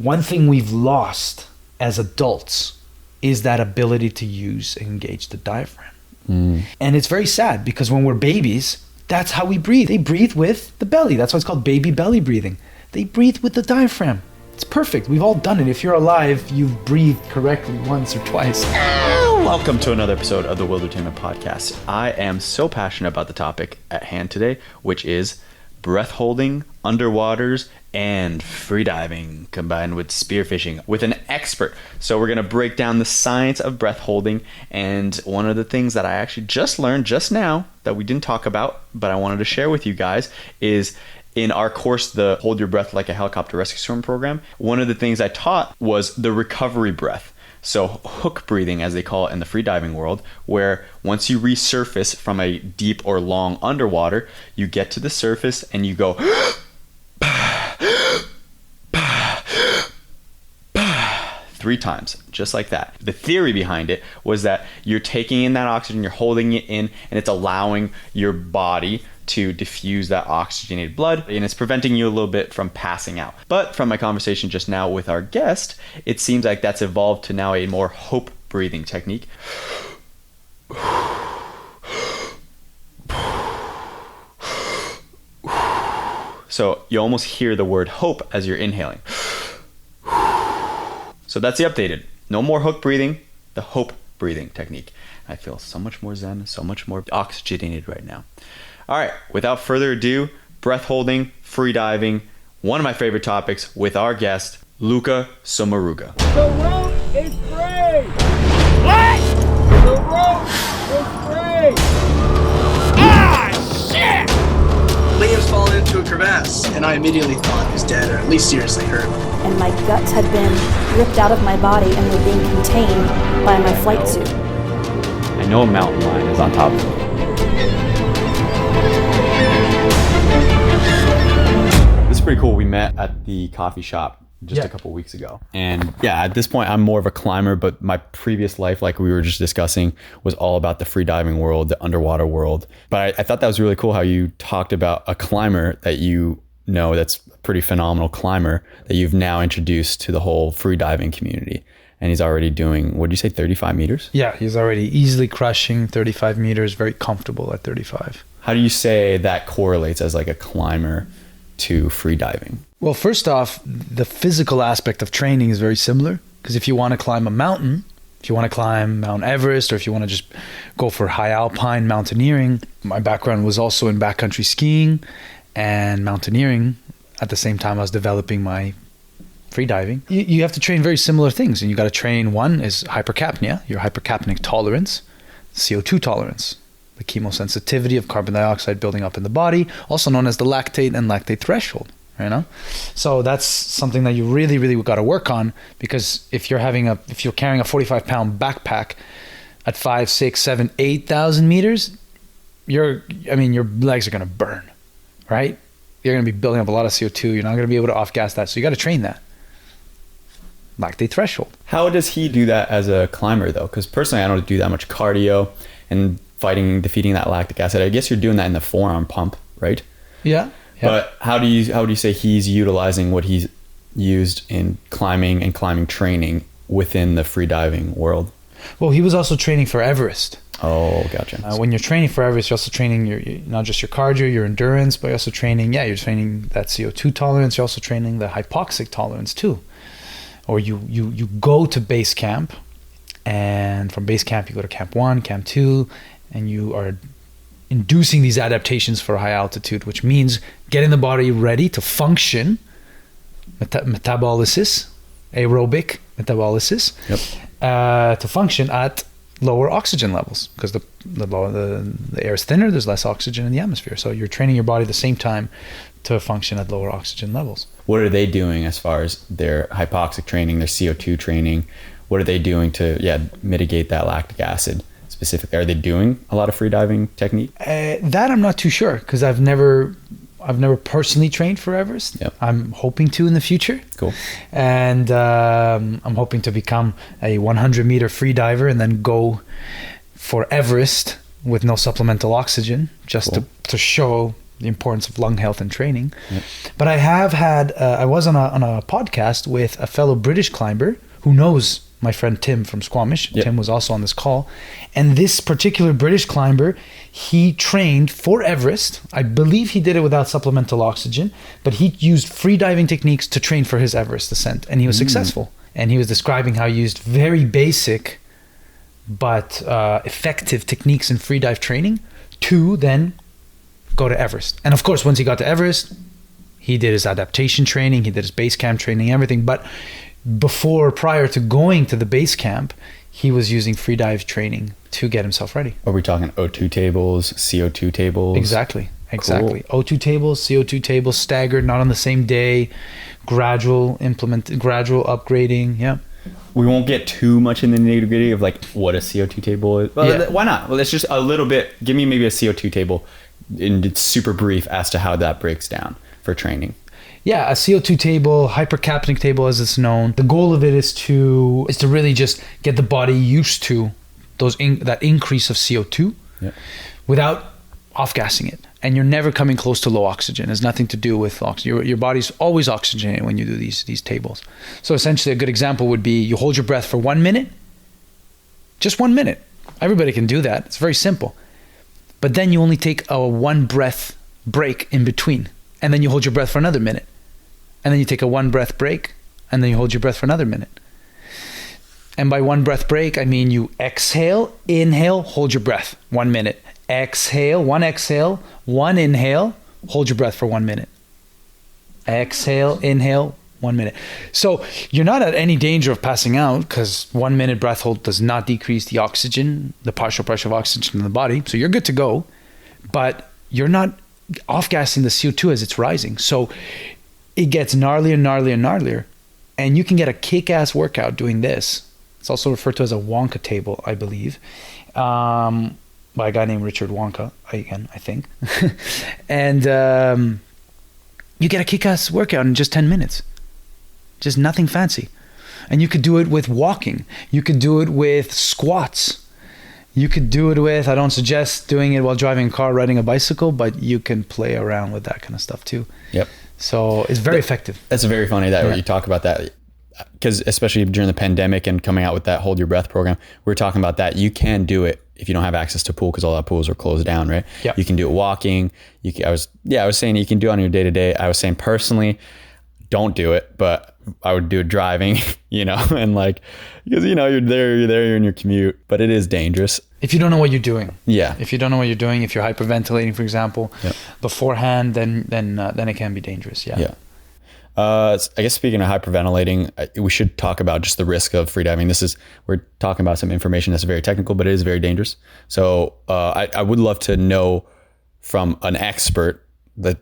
One thing we've lost as adults is that ability to use and engage the diaphragm. And it's very sad because when we're babies, that's how we breathe. They breathe with the belly. That's why it's called baby belly breathing. They breathe with the diaphragm. It's perfect. We've all done it. If you're alive, you've breathed correctly once or twice. Welcome to another episode of the WILDERTAINMENT podcast. I am so passionate about the topic at hand today, which is breath holding, underwaters, and freediving combined with spearfishing with an expert. So we're going to break down the science of breath holding. And one of the things that I actually just learned just now that we didn't talk about, but I wanted to share with you guys is in our course, the Hold Your Breath Like a Helicopter Rescue Swim program, one of the things I taught was the recovery breath. So hook breathing, as they call it in the freediving world, where once you resurface from a deep or long underwater, you get to the surface and you go 3 times, just like that. The theory behind it was that you're taking in that oxygen, you're holding it in, and it's allowing your body to diffuse that oxygenated blood, and it's preventing you a little bit from passing out. But from my conversation just now with our guest, it seems like that's evolved to now a more hope breathing technique. So you almost hear the word hope as you're inhaling. So that's the updated. No more hook breathing, the hope breathing technique. I feel so much more zen, so much more oxygenated right now. All right, without further ado, breath holding, freediving, one of my favorite topics with our guest, Luca Sommaruga. The rope is free! What? The rope is free! Ah, shit! Liam's fallen into a crevasse, and I immediately thought he was dead, or at least seriously hurt. And my guts had been ripped out of my body and were being contained by my flight suit. I know a mountain lion is on top of me. This is pretty cool. We met at the coffee shop just a couple weeks ago. And yeah, at this point, I'm more of a climber, but my previous life, like we were just discussing, was all about the freediving world, the underwater world. But I thought that was really cool how you talked about a climber that you know that's a pretty phenomenal climber that you've now introduced to the whole freediving community. And he's already doing, what did you say, 35 meters? Yeah, he's already easily crushing 35 meters, very comfortable at 35. How do you say that correlates as like a climber to freediving? Well, first off, the physical aspect of training is very similar, because if you want to climb a mountain, if you want to climb Mount Everest, or if you want to just go for high alpine mountaineering, my background was also in backcountry skiing and mountaineering. At the same time, I was developing my freediving. You have to train very similar things, and you got to train. One is hypercapnia, your hypercapnic tolerance, CO2 tolerance, the chemosensitivity of carbon dioxide building up in the body, also known as the lactate and lactate threshold. You know, so that's something that you really got to work on, because if you're carrying a 45-pound backpack at 5, 6, 7, 8,000 meters, your legs are going to burn, right? You're going to be building up a lot of CO2. You're not going to be able to off-gas that. So you got to train that lactate threshold. How does he do that as a climber though? Because personally, I don't do that much cardio and defeating that lactic acid. I guess you're doing that in the forearm pump, right? Yeah. But how do you say he's utilizing what he's used in climbing and climbing training within the freediving world? Well, he was also training for Everest. Oh, gotcha. When you're training for Everest, you're also training not just your cardio, your endurance, but you're also training, you're training that CO2 tolerance. You're also training the hypoxic tolerance too. Or you go to base camp, and from base camp, you go to camp 1, camp 2, and you are inducing these adaptations for high altitude, which means getting the body ready to function, metabolysis, aerobic metabolysis, to function at lower oxygen levels, because the air is thinner, there's less oxygen in the atmosphere. So you're training your body at the same time to function at lower oxygen levels. What are they doing as far as their hypoxic training, their CO2 training? What are they doing to mitigate that lactic acid specifically? Are they doing a lot of freediving technique? That I'm not too sure, because I've never personally trained for Everest. Yep. I'm hoping to in the future. Cool. And I'm hoping to become a 100-meter free diver and then go for Everest with no supplemental oxygen, just to show the importance of lung health and training. But I have had, I was on a podcast with a fellow British climber who knows my friend Tim from Squamish. Tim was also on this call. And this particular British climber, he trained for Everest. I believe he did it without supplemental oxygen, but he used free diving techniques to train for his Everest ascent, and he was successful. And he was describing how he used very basic but effective techniques in free dive training to then go to Everest. And of course, once he got to Everest, he did his adaptation training, he did his base camp training, everything. But prior to going to the base camp, he was using free dive training to get himself ready. Are we talking O2 tables, CO2 tables? Exactly. Cool. O2 tables, CO2 tables, staggered, not on the same day, gradual upgrading. Yeah. We won't get too much in the nitty gritty of like what a CO2 table is. Well, why not? Well, let's just a little bit. Give me maybe a CO2 table, and it's super brief as to how that breaks down for training. Yeah, a CO2 table, hypercapnic table as it's known. The goal of it is to really just get the body used to that increase of CO2 without off-gassing it. And you're never coming close to low oxygen. It has nothing to do with oxygen. Your body's always oxygenated when you do these tables. So essentially a good example would be you hold your breath for 1 minute, just 1 minute. Everybody can do that. It's very simple. But then you only take a 1 breath break in between. And then you hold your breath for another minute. And then you take a 1 breath break, and then you hold your breath for another minute. And by 1 breath break, I mean you exhale, inhale, hold your breath 1 minute. Exhale, 1 inhale, hold your breath for 1 minute. Exhale, inhale, 1 minute. So you're not at any danger of passing out because 1 minute breath hold does not decrease the oxygen, the partial pressure of oxygen in the body. So you're good to go, but you're not off-gassing the CO2 as it's rising. So it gets gnarlier. And you can get a kick-ass workout doing this. It's also referred to as a Wonka table, I believe, by a guy named Richard Wonka, I think. And you get a kick-ass workout in just 10 minutes. Just nothing fancy. And you could do it with walking. You could do it with squats. You could do it with, I don't suggest doing it while driving a car, riding a bicycle, but you can play around with that kind of stuff too. Yep. So it's very effective. That's very funny that you talk about that, because especially during the pandemic and coming out with that Hold Your Breath program, we're talking about that. You can do it if you don't have access to pool because all our pools are closed down, right? Yep. You can do it walking. I was saying you can do it on your day-to-day. I was saying personally, don't do it, but I would do it driving, and like, because, you're there, you're in your commute, but it is dangerous. If you don't know what you're doing. Yeah. If you don't know what you're doing, if you're hyperventilating, for example, beforehand, then it can be dangerous. Yeah. Yeah. I guess speaking of hyperventilating, we should talk about just the risk of freediving. We're talking about some information that's very technical, but it is very dangerous. So I would love to know from an expert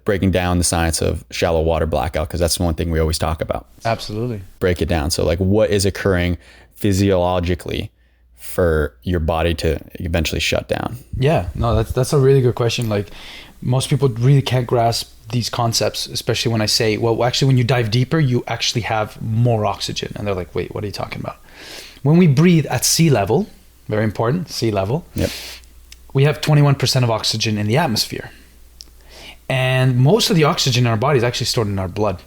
breaking down the science of shallow water blackout, because that's one thing we always talk about. Absolutely. Break it down. So like, what is occurring physiologically for your body to eventually shut down? Yeah, no, that's a really good question. Like, most people really can't grasp these concepts, especially when I say, well, actually, when you dive deeper, you actually have more oxygen. And they're like, wait, what are you talking about? When we breathe at sea level, very important, sea level, we have 21% of oxygen in the atmosphere. And most of the oxygen in our body is actually stored in our blood.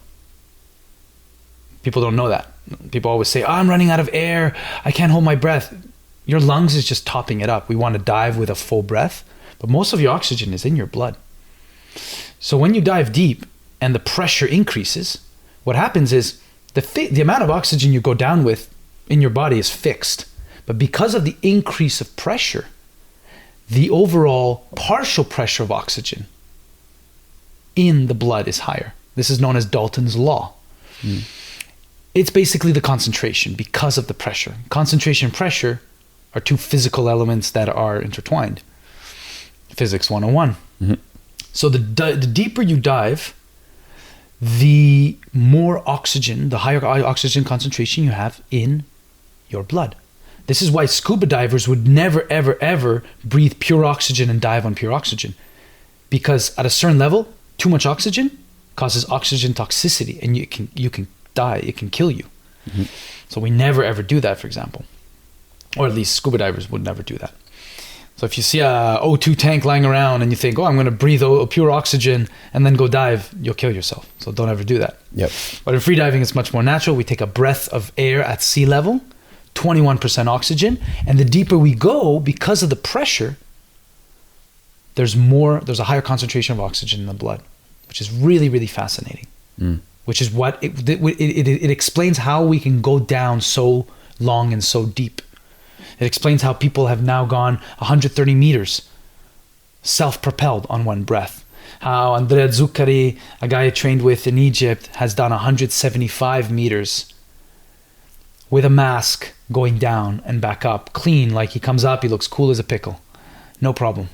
People don't know that. People always say, I'm running out of air, I can't hold my breath. Your lungs is just topping it up. We want to dive with a full breath, but most of your oxygen is in your blood. So when you dive deep and the pressure increases, what happens is the amount of oxygen you go down with in your body is fixed. But because of the increase of pressure, the overall partial pressure of oxygen in the blood is higher. This is known as Daltons Law. It's basically the concentration because of the pressure. Concentration and pressure are two physical elements that are intertwined. Physics 101. So the deeper you dive, the more oxygen, the higher oxygen concentration you have in your blood. This is why scuba divers would never, ever, ever breathe pure oxygen and dive on pure oxygen. Because at a certain level, too much oxygen causes oxygen toxicity, and you can die. It can kill you. So we never, ever do that, for example. Or at least scuba divers would never do that. So if you see a O2 tank lying around and you think, oh, I'm going to breathe pure oxygen and then go dive, you'll kill yourself. So don't ever do that. Yep. But in freediving, it's much more natural. We take a breath of air at sea level, 21% oxygen. And the deeper we go, because of the pressure, there's a higher concentration of oxygen in the blood, which is really, really fascinating. Which is what it explains how we can go down so long and so deep. It explains how people have now gone 130 meters self-propelled on one breath. How Andrea Zuccari, a guy I trained with in Egypt, has done 175 meters with a mask going down and back up, clean, like he comes up, he looks cool as a pickle. No problem.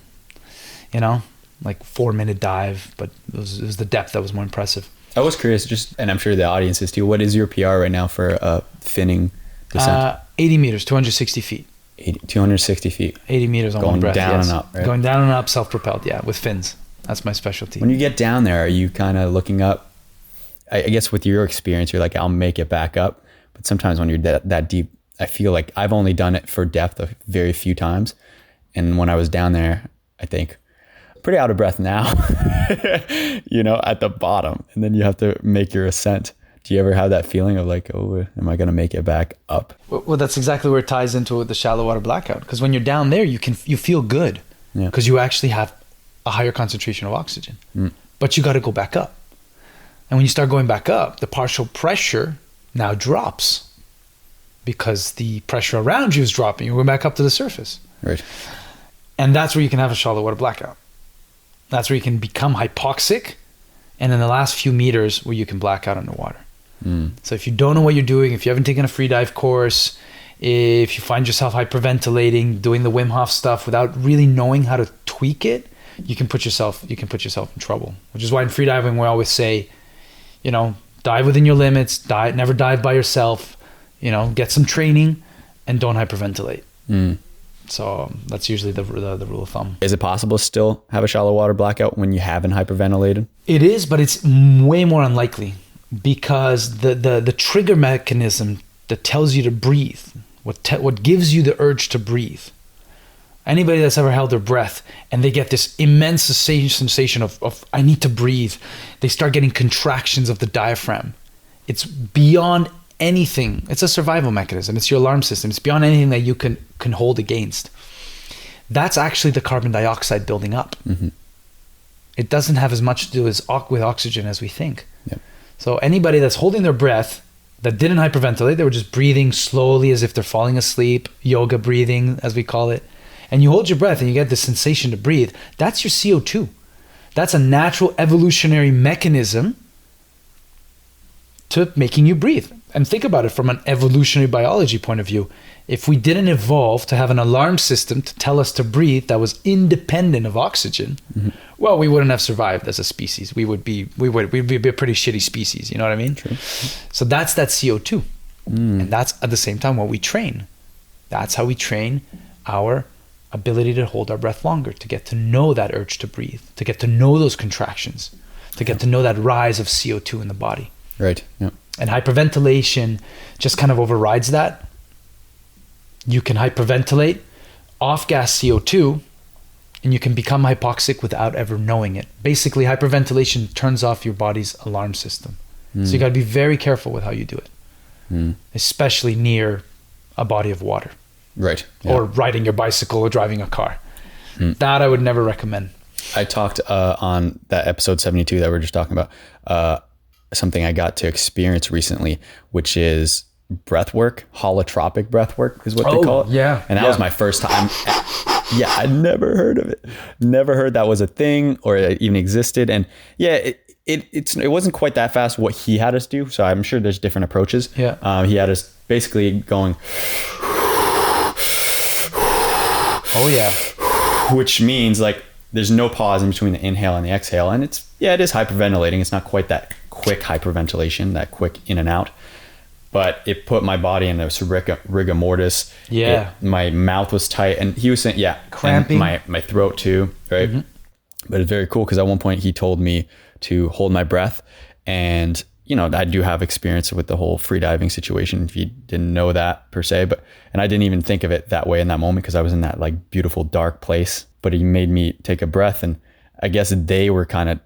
You know, like 4-minute dive, but it was the depth that was more impressive. I was curious, and I'm sure the audience is too, what is your PR right now for finning descent? 80 meters, 260 feet. 260 feet. 80 meters on one breath. Going down and up, right? Going down and up, self-propelled, yeah, with fins. That's my specialty. When you get down there, are you kind of looking up? I guess with your experience, you're like, I'll make it back up. But sometimes when you're that deep, I feel like I've only done it for depth a very few times. And when I was down there, I think, pretty out of breath now, at the bottom. And then you have to make your ascent. Do you ever have that feeling of like, oh, am I going to make it back up? Well, that's exactly where it ties into the shallow water blackout. Because when you're down there, you feel good because you actually have a higher concentration of oxygen. But you got to go back up. And when you start going back up, the partial pressure now drops because the pressure around you is dropping. You're going back up to the surface. Right. And that's where you can have a shallow water blackout. That's where you can become hypoxic. And in the last few meters where you can black out underwater. So if you don't know what you're doing, if you haven't taken a free dive course, if you find yourself hyperventilating, doing the Wim Hof stuff without really knowing how to tweak it, you can put yourself in trouble. Which is why in free diving we always say, dive within your limits, never dive by yourself, get some training and don't hyperventilate. So that's usually the rule of thumb. Is it possible to still have a shallow water blackout when you haven't hyperventilated? It is, but it's way more unlikely because the trigger mechanism that tells you to breathe, what gives you the urge to breathe. Anybody that's ever held their breath and they get this immense sensation of I need to breathe, they start getting contractions of the diaphragm. It's beyond anything. It's a survival mechanism. It's your alarm system. It's beyond anything that you can hold against. That's actually the carbon dioxide building up. It doesn't have as much to do with oxygen as we think. Yep. So anybody that's holding their breath that didn't hyperventilate, they were just breathing slowly as if they're falling asleep, yoga breathing as we call it, and you hold your breath and you get the sensation to breathe, that's your CO2. That's a natural evolutionary mechanism to making you breathe. And think about it from an evolutionary biology point of view. If we didn't evolve to have an alarm system to tell us to breathe that was independent of oxygen, well, we wouldn't have survived as a species. We'd be a pretty shitty species. You know what I mean? True. So that's that CO2. And that's at the same time what we train. That's how we train our ability to hold our breath longer, to get to know that urge to breathe, to get to know those contractions, to get to know that rise of CO2 in the body. Right. Yeah. And hyperventilation just kind of overrides that. You can hyperventilate, off-gas CO2, and you can become hypoxic without ever knowing it. Basically, hyperventilation turns off your body's alarm system. So you got to be very careful with how you do it, especially near a body of water. Right. Yeah. Or riding your bicycle or driving a car. That I would never recommend. I talked on that episode 72 that we were just talking about, something I got to experience recently, which is breath work. Holotropic breath work is what they call it. Yeah. And that was my first time. Yeah, I'd never heard of it. Never heard that was a thing or it even existed. And yeah, it wasn't quite that fast what he had us do. So I'm sure there's different approaches. Yeah. He had us basically going, oh yeah, which means like there's no pause in between the inhale and the exhale. And it is hyperventilating. It's not quite that quick hyperventilation, that quick in and out. But it put my body in this rigor mortis. Yeah. My mouth was tight. And he was saying, cramping. And my throat too, right? But it's very cool because at one point he told me to hold my breath and you know, I do have experience with the whole free diving situation, if you didn't know that per se, and I didn't even think of it that way in that moment because I was in that like beautiful dark place, but he made me take a breath. And I guess they were kind of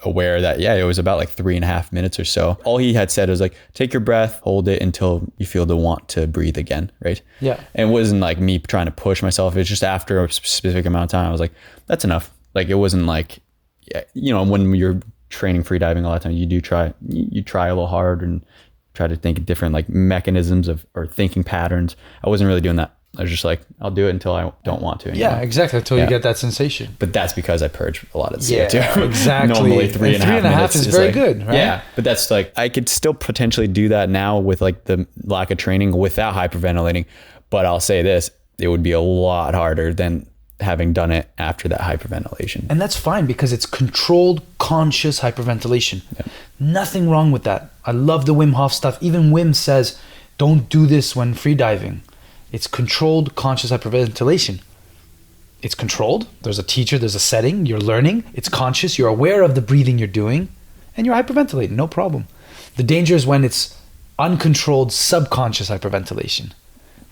aware that, yeah, it was about like 3.5 minutes or so. All he had said was like, take your breath, hold it until you feel the want to breathe again. Right. Yeah. And it wasn't like me trying to push myself. It's just after a specific amount of time, I was like, that's enough. Like, it wasn't like, you know, when you're training free diving, a lot of times you try a little hard and try to think of different like mechanisms or thinking patterns. I wasn't really doing that. I was just like, I'll do it until I don't want to anymore. Yeah, exactly. Until you get that sensation. But that's because I purge a lot of CO2. Yeah, exactly. Normally 3.5 minutes is very like, good, right? Yeah, but that's like, I could still potentially do that now with like the lack of training without hyperventilating. But I'll say this, it would be a lot harder than having done it after that hyperventilation. And that's fine because it's controlled, conscious hyperventilation. Yeah. Nothing wrong with that. I love the Wim Hof stuff. Even Wim says, don't do this when free diving. It's controlled, conscious hyperventilation. It's controlled. There's a teacher, there's a setting, you're learning. It's conscious, you're aware of the breathing you're doing, and you're hyperventilating, no problem. The danger is when it's uncontrolled, subconscious hyperventilation.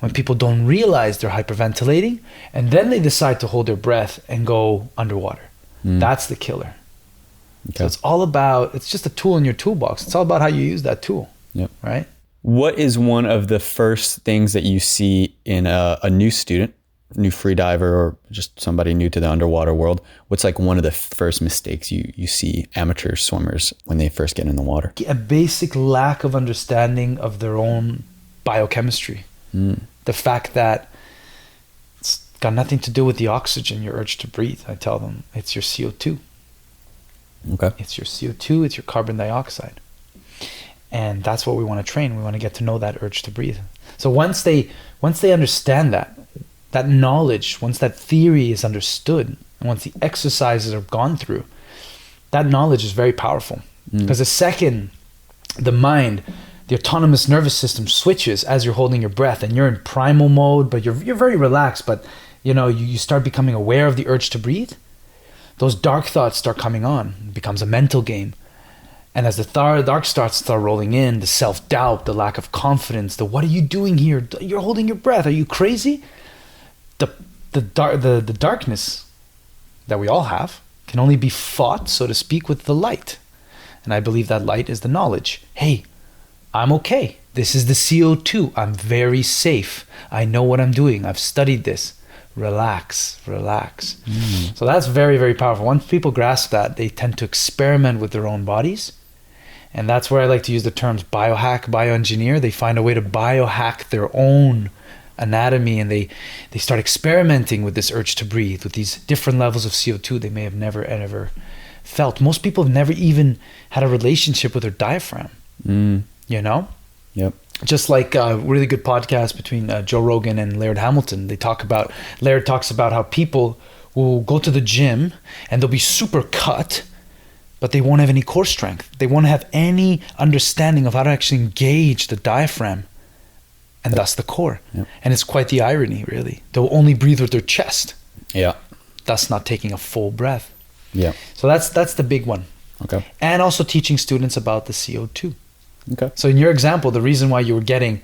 When people don't realize they're hyperventilating, and then they decide to hold their breath and go underwater. That's the killer. Okay. So it's all about, it's just a tool in your toolbox. It's all about how you use that tool. Yep. Right? What is one of the first things that you see in a new student, new free diver, or just somebody new to the underwater world? What's like one of the first mistakes you see amateur swimmers when they first get in the water? A basic lack of understanding of their own biochemistry. The fact that it's got nothing to do with the oxygen, your urge to breathe. I tell them it's your CO2. Okay. It's your CO2, it's your carbon dioxide. And that's what we want to train. We want to get to know that urge to breathe. So once they understand that knowledge, once that theory is understood, and once the exercises are gone through, that knowledge is very powerful. Because the second the mind, the autonomous nervous system switches as you're holding your breath, and you're in primal mode, but you're very relaxed, but you know, you start becoming aware of the urge to breathe. Those dark thoughts start coming on. It becomes a mental game. And as the dark thoughts start rolling in, the self-doubt, the lack of confidence, the what are you doing here? You're holding your breath. Are you crazy? The darkness that we all have can only be fought, so to speak, with the light. And I believe that light is the knowledge. Hey, I'm okay. This is the CO2. I'm very safe. I know what I'm doing. I've studied this. Relax. So that's very, very powerful. Once people grasp that, they tend to experiment with their own bodies. And that's where I like to use the terms biohack, bioengineer. They find a way to biohack their own anatomy, and they start experimenting with this urge to breathe, with these different levels of CO2 they may have never ever felt. Most people have never even had a relationship with their diaphragm. You know? Yep. Just like a really good podcast between Joe Rogan and Laird Hamilton. Laird talks about how people will go to the gym and they'll be super cut, but they won't have any core strength. They won't have any understanding of how to actually engage the diaphragm and thus the core. Yep. And it's quite the irony, really. They'll only breathe with their chest. Yeah. Thus not taking a full breath. Yeah. So that's the big one. Okay. And also teaching students about the CO2. Okay. So in your example, the reason why you were getting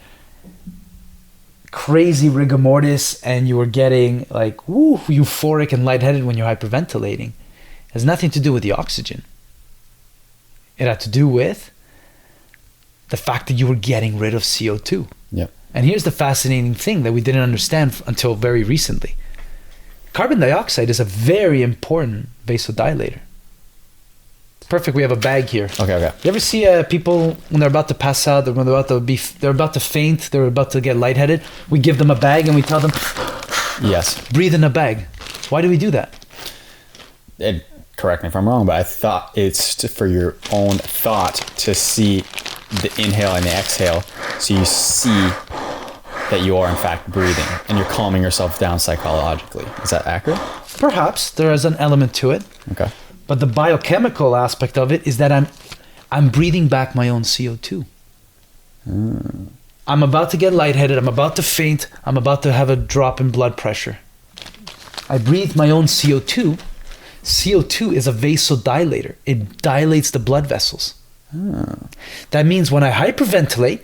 crazy rigor mortis and you were getting like euphoric and lightheaded when you're hyperventilating has nothing to do with the oxygen. It had to do with the fact that you were getting rid of CO2. Yeah. And here's the fascinating thing that we didn't understand until very recently. Carbon dioxide is a very important vasodilator. Perfect. We have a bag here. Okay. You ever see people when they're about to pass out, they're about to faint, they're about to get lightheaded? We give them a bag and we tell them, yes, breathe in a bag. Why do we do that? Correct me if I'm wrong, but I thought it's for your own thought to see the inhale and the exhale, so you see that you are in fact breathing and you're calming yourself down psychologically. Is that accurate? Perhaps there is an element to it. Okay. But the biochemical aspect of it is that I'm breathing back my own CO2. I'm about to get lightheaded. I'm about to faint. I'm about to have a drop in blood pressure. I breathe my own CO2. CO2 is a vasodilator. It dilates the blood vessels. That means when I hyperventilate,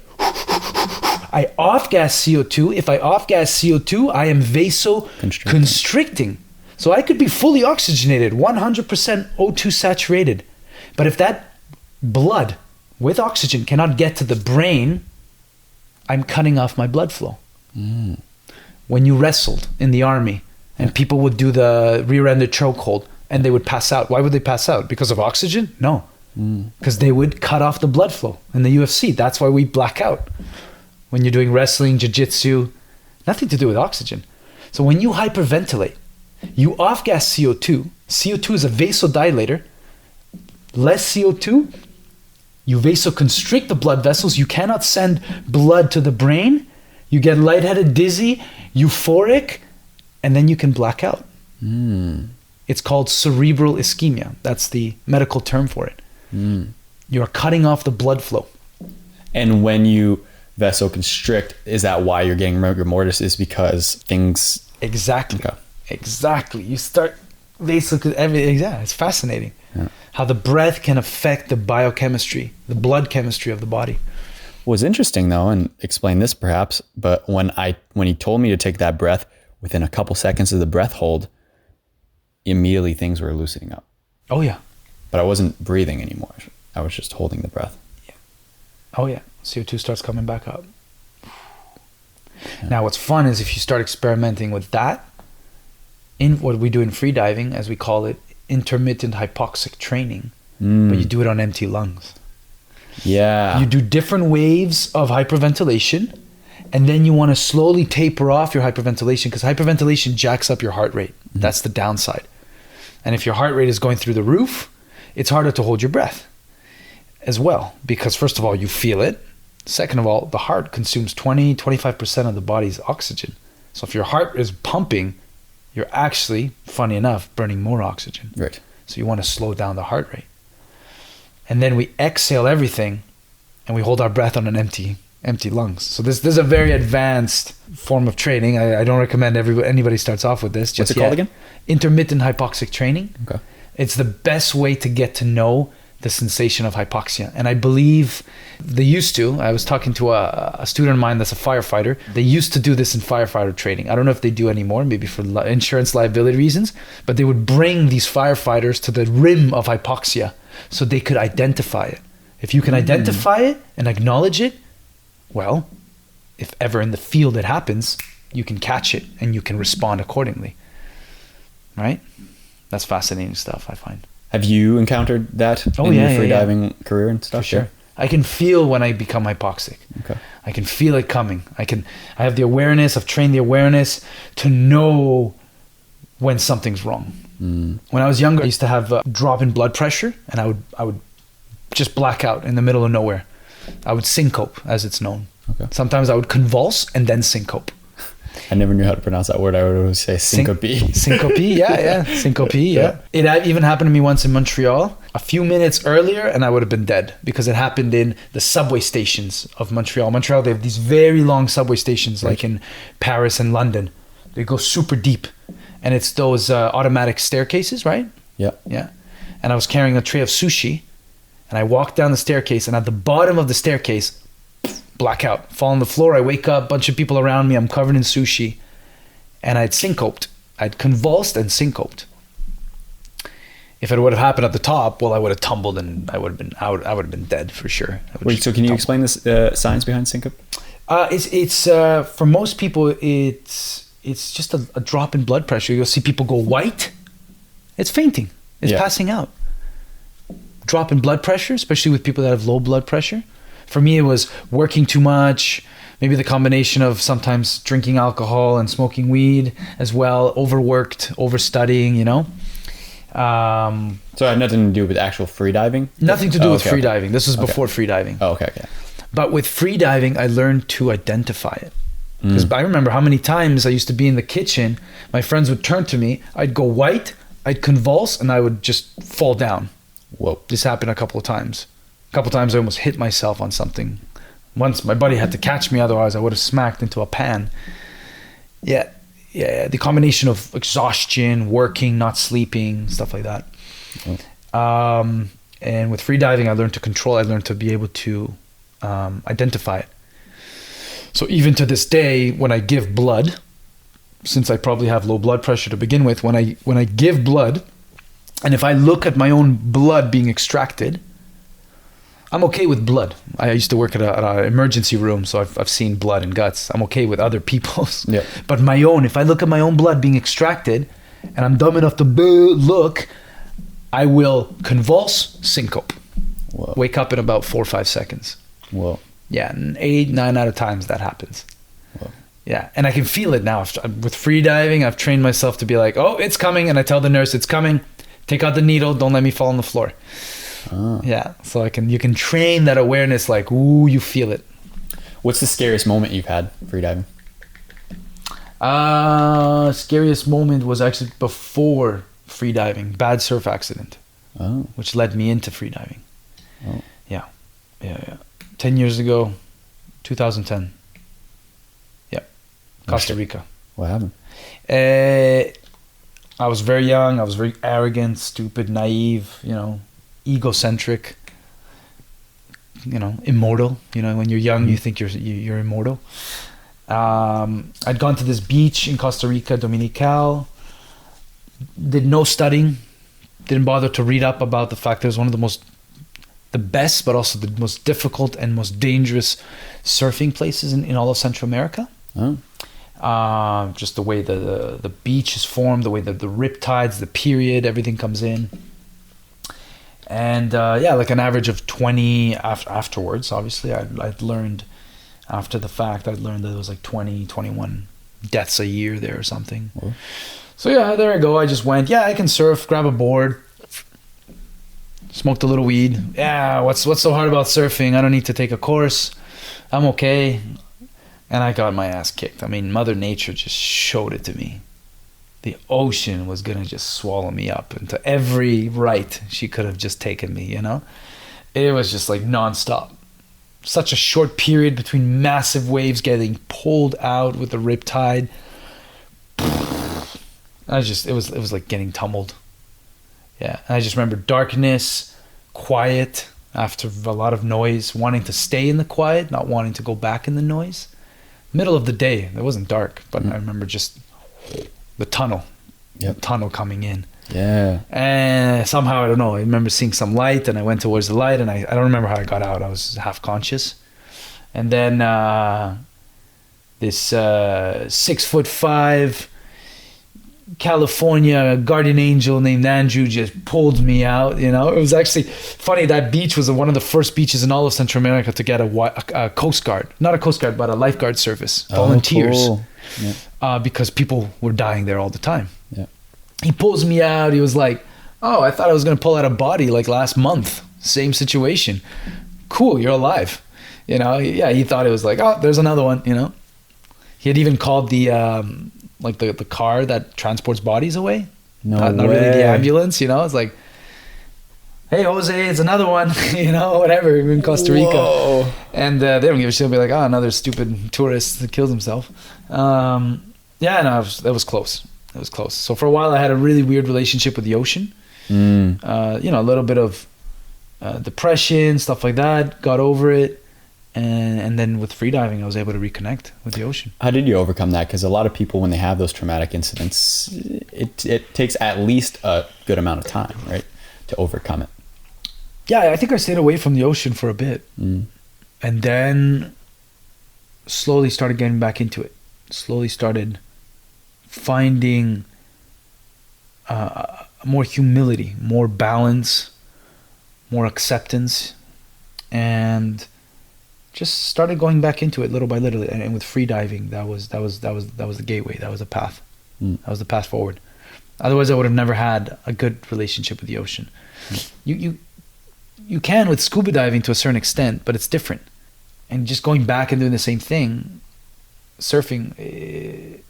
I off-gas CO2. If I off-gas CO2, I am vasoconstricting. So I could be fully oxygenated, 100% O2 saturated. But if that blood with oxygen cannot get to the brain, I'm cutting off my blood flow. When you wrestled in the army and people would do the rear-ended chokehold and they would pass out. Why would they pass out? Because of oxygen? No. Because they would cut off the blood flow in the UFC. That's why we black out. When you're doing wrestling, jiu-jitsu, nothing to do with oxygen. So when you hyperventilate, you off-gas CO2. CO2 is a vasodilator. Less CO2, you vasoconstrict the blood vessels. You cannot send blood to the brain. You get lightheaded, dizzy, euphoric, and then you can black out. It's called cerebral ischemia. That's the medical term for it. You're cutting off the blood flow. And when you vasoconstrict, is that why you're getting rigor mortis? Is because things... Exactly. Okay. Exactly. You start everything. Yeah, it's fascinating. Yeah. How the breath can affect the biochemistry, the blood chemistry of the body. Was interesting though, and explain this perhaps, but when he told me to take that breath, within a couple seconds of the breath hold, immediately things were loosening up. Oh yeah. But I wasn't breathing anymore. I was just holding the breath. Yeah. Oh yeah. CO2 starts coming back up. Yeah. Now what's fun is if you start experimenting with that, in what we do in freediving, as we call it, intermittent hypoxic training, but you do it on empty lungs. Yeah. You do different waves of hyperventilation, and then you want to slowly taper off your hyperventilation, because hyperventilation jacks up your heart rate. That's the downside. And if your heart rate is going through the roof, it's harder to hold your breath as well, because first of all, you feel it. Second of all, the heart consumes 20-25% of the body's oxygen. So if your heart is pumping, you're actually, funny enough, burning more oxygen. Right. So you want to slow down the heart rate. And then we exhale everything and we hold our breath on an empty lungs. So this is a very advanced form of training. I don't recommend anybody starts off with this. What's it called again? Intermittent hypoxic training. Okay. It's the best way to get to know the sensation of hypoxia. And I believe they used to, I was talking to a student of mine that's a firefighter. They used to do this in firefighter training. I don't know if they do anymore, maybe for insurance liability reasons, but they would bring these firefighters to the rim of hypoxia so they could identify it. If you can identify it and acknowledge it, well, if ever in the field it happens, you can catch it and you can respond accordingly. Right? That's fascinating stuff, I find. Have you encountered that in your freediving career and stuff? For sure. I can feel when I become hypoxic. Okay. I can feel it coming. I have the awareness, I've trained the awareness to know when something's wrong. When I was younger, I used to have a drop in blood pressure, and I would just black out in the middle of nowhere. I would syncope, as it's known. Okay. Sometimes I would convulse and then syncope. I never knew how to pronounce that word. I would always say syncope. Syncope, yeah. Syncope, yeah. It even happened to me once in Montreal, a few minutes earlier, and I would have been dead because it happened in the subway stations of Montreal. Montreal, they have these very long subway stations, like in Paris and London. They go super deep, and it's those automatic staircases, right? Yeah. Yeah. And I was carrying a tray of sushi, and I walked down the staircase, and at the bottom of the staircase, blackout, fall on the floor. I wake up, bunch of people around me. I'm covered in sushi, and I'd syncoped. I'd convulsed and syncoped. If it would have happened at the top, well, I would have tumbled and I would have been dead for sure. Wait, so can you explain this science behind syncope? It's for most people, it's just a drop in blood pressure. You'll see people go white. It's fainting. It's passing out. Drop in blood pressure, especially with people that have low blood pressure. For me, it was working too much, maybe the combination of sometimes drinking alcohol and smoking weed as well, overworked, overstudying, you know. So it had nothing to do with actual freediving? Nothing to do with freediving. This was before freediving. Oh, okay. But with freediving, I learned to identify it. Because I remember how many times I used to be in the kitchen, my friends would turn to me, I'd go white, I'd convulse, and I would just fall down. Whoa. This happened a couple of times. A couple times I almost hit myself on something. Once my buddy had to catch me, otherwise I would have smacked into a pan. Yeah. The combination of exhaustion, working, not sleeping, stuff like that. And with free diving, I learned to control. I learned to be able to identify it. So even to this day, when I give blood, since I probably have low blood pressure to begin with, when I give blood, and if I look at my own blood being extracted, I'm okay with blood. I used to work at an emergency room, so I've seen blood and guts. I'm okay with other people's. Yeah. But my own, if I look at my own blood being extracted, and I'm dumb enough to look, I will convulse, syncope. Whoa. Wake up in about 4 or 5 seconds. Whoa. Yeah, and 8, 9 out of times that happens. Whoa. Yeah, and I can feel it now. With free diving, I've trained myself to be like, oh, it's coming, and I tell the nurse it's coming. Take out the needle. Don't let me fall on the floor. Oh. Yeah, so you can train that awareness, like, ooh, you feel it. What's the scariest moment you've had free diving? Scariest moment was actually before free diving. Bad surf accident, which led me into free diving. Oh. Yeah. 10 years ago, 2010. Yeah, Costa Rica. What happened? I was very young. I was very arrogant, stupid, naive, egocentric, immortal. When you're young, you think you're immortal. I'd gone to this beach in Costa Rica, Dominical, did no studying, didn't bother to read up about the fact that it was one of the best, but also the most difficult and most dangerous surfing places in all of Central America. Oh. Just the way the beach is formed, the way that the rip tides, the period, everything comes in. And like an average of 20 afterwards, obviously, I'd learned after the fact, I'd learned that it was like 20, 21 deaths a year there or something. Oh. So yeah, there I go. I just went, I can surf, grab a board, smoked a little weed. Yeah, what's so hard about surfing? I don't need to take a course. I'm okay. And I got my ass kicked. I mean, Mother Nature just showed it to me. The ocean was going to just swallow me up into every right she could have just taken me, It was just like nonstop. Such a short period between massive waves getting pulled out with the rip tide. It was like getting tumbled. Yeah, and I just remember darkness, quiet after a lot of noise, wanting to stay in the quiet, not wanting to go back in the noise. Middle of the day, it wasn't dark, but I remember just the tunnel, the tunnel coming in. Yeah. And somehow, I don't know, I remember seeing some light, and I went towards the light, and I don't remember how I got out. I was half conscious. And then this 6'5" California guardian angel named Andrew just pulled me out. It was actually funny. That beach was one of the first beaches in all of Central America to get a Coast Guard, not a Coast Guard, but a lifeguard service, volunteers. Cool. Yeah. Because people were dying there all the time. Yeah. He pulls me out. He was like, oh, I thought I was going to pull out a body like last month. Same situation. Cool, you're alive. He thought it was like, oh, there's another one, He had even called the the car that transports bodies away. Not really the ambulance, It's like, hey, Jose, it's another one, whatever, in Costa Rica. Whoa. And they don't give a shit. They'll be like, oh, another stupid tourist that kills himself. That was close. It was close. So for a while, I had a really weird relationship with the ocean. A little bit of depression, stuff like that. Got over it. And then with freediving, I was able to reconnect with the ocean. How did you overcome that? Because a lot of people, when they have those traumatic incidents, it takes at least a good amount of time, right, to overcome it. Yeah, I think I stayed away from the ocean for a bit. And then slowly started getting back into it. Slowly started finding more humility, more balance, more acceptance, and just started going back into it little by little. And with free diving, that was the gateway. That was the path. That was the path forward. Otherwise, I would have never had a good relationship with the ocean. You can with scuba diving to a certain extent, but it's different. And just going back and doing the same thing, surfing,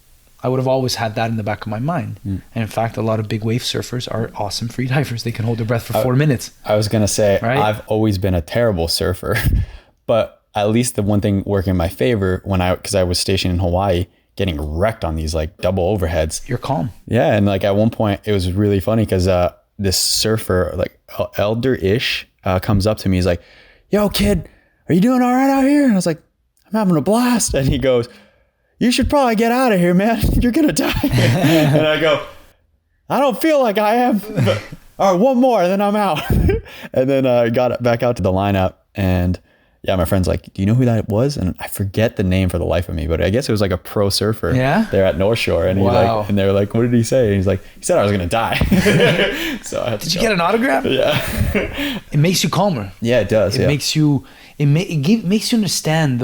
I would have always had that in the back of my mind. And in fact, a lot of big wave surfers are awesome free divers. They can hold their breath for 4 minutes. I was going to say, right? I've always been a terrible surfer, but at least the one thing working in my favor because I was stationed in Hawaii, getting wrecked on these like double overheads. You're calm. Yeah. And like at one point it was really funny because this surfer, like elder-ish, comes up to me. He's like, "Yo, kid, are you doing all right out here?" And I was like, "I'm having a blast." And he goes, "You should probably get out of here, man. You're going to die." And I go, "I don't feel like I am. But, all right, one more, and then I'm out." And then I got back out to the lineup, and yeah, my friend's like, "Do you know who that was?" And I forget the name for the life of me, but I guess it was like a pro surfer there at North Shore. And and they were like, "What did he say?" And he's like, "He said I was going to die." So I had Did you get an autograph? Yeah. It makes you calmer. Yeah, it does. It makes you, makes you understand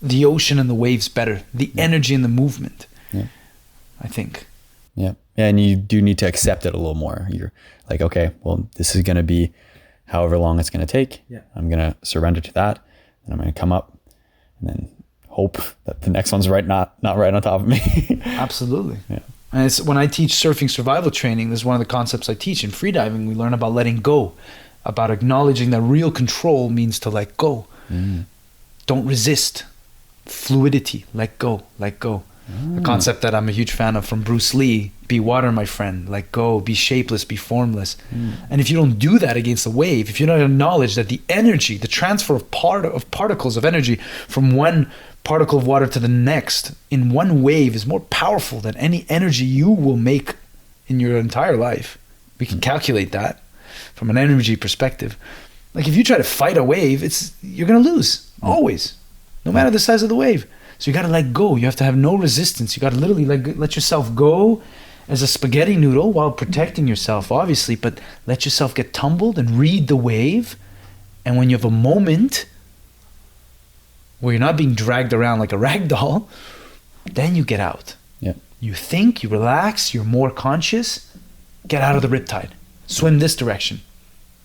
the ocean and the waves better, the energy and the movement. Yeah. I think. Yeah. Yeah. And you do need to accept it a little more. You're like, okay, well, this is going to be however long it's going to take. Yeah. I'm going to surrender to that, and I'm going to come up and then hope that the next one's not right on top of me. Absolutely. Yeah. And it's when I teach surfing survival training, this is one of the concepts I teach. In freediving, we learn about letting go, about acknowledging that real control means to let go. Don't resist. Fluidity, let go. A concept that I'm a huge fan of from Bruce Lee. Be water, my friend. Let go. Be shapeless. Be formless. And if you don't do that against the wave, if you don't acknowledge that the energy, the transfer of particles of energy from one particle of water to the next in one wave is more powerful than any energy you will make in your entire life. We can calculate that from an energy perspective. Like if you try to fight a wave, you're gonna lose always, no matter the size of the wave. So you got to let go. You have to have no resistance. You got to literally let yourself go as a spaghetti noodle while protecting yourself, obviously, but let yourself get tumbled and read the wave. And when you have a moment where you're not being dragged around like a rag doll, then you get out. Yeah. You think, you relax, you're more conscious, get out of the riptide. Swim this direction.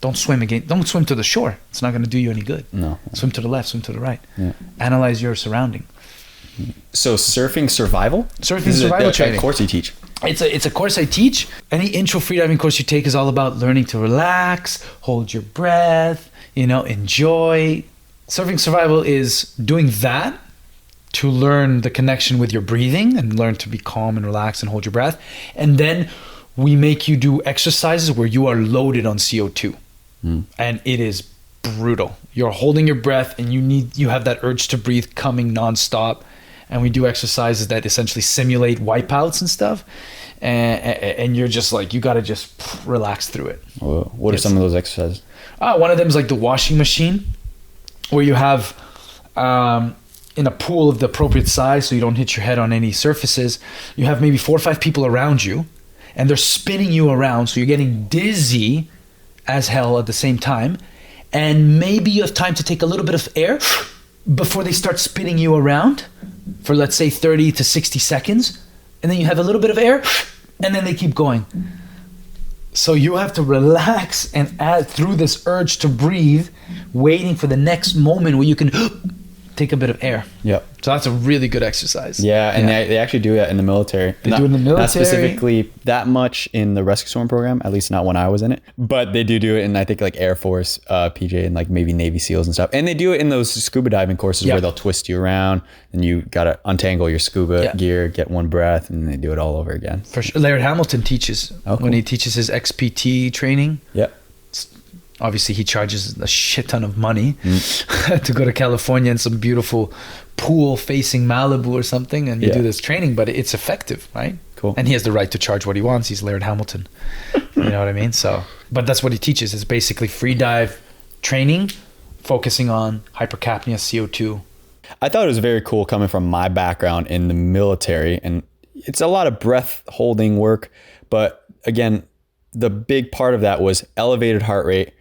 Don't swim again. Don't swim to the shore. It's not going to do you any good. No. Swim to the left, swim to the right. Yeah. Analyze your surrounding. So surfing survival? Surfing survival training. Of course you teach. It's a course I teach. Any intro freediving course you take is all about learning to relax, hold your breath, enjoy. Surfing survival is doing that to learn the connection with your breathing and learn to be calm and relax and hold your breath. And then we make you do exercises where you are loaded on CO2. And it is brutal. You're holding your breath and you have that urge to breathe coming nonstop. And we do exercises that essentially simulate wipeouts and stuff. And you're just like, you got to just relax through it. What are some of those exercises? One of them is like the washing machine, where you have in a pool of the appropriate size so you don't hit your head on any surfaces. You have maybe 4 or 5 people around you, and they're spinning you around. So you're getting dizzy as hell at the same time. And maybe you have time to take a little bit of air before they start spinning you around for, let's say, 30 to 60 seconds. And then you have a little bit of air, and then they keep going. So you have to relax and add through this urge to breathe, waiting for the next moment where you can take a bit of air. Yep. So that's a really good exercise. Yeah, and they actually do that in the military. They do it in the military. Not specifically that much in the rescue storm program, at least not when I was in it. But they do it in, I think, like Air Force, PJ, and like maybe Navy SEALs and stuff. And they do it in those scuba diving courses where they'll twist you around and you got to untangle your scuba gear, get one breath, and they do it all over again. For sure. Laird Hamilton teaches when he teaches his XPT training. Yeah. Obviously, he charges a shit ton of money to go to California in some beautiful pool facing Malibu or something, and you do this training, but it's effective, right? Cool. And he has the right to charge what he wants. He's Laird Hamilton. You know what I mean? So, but that's what he teaches. It's basically free dive training, focusing on hypercapnia, CO2. I thought it was very cool coming from my background in the military, and it's a lot of breath holding work, but again, the big part of that was elevated heart rate,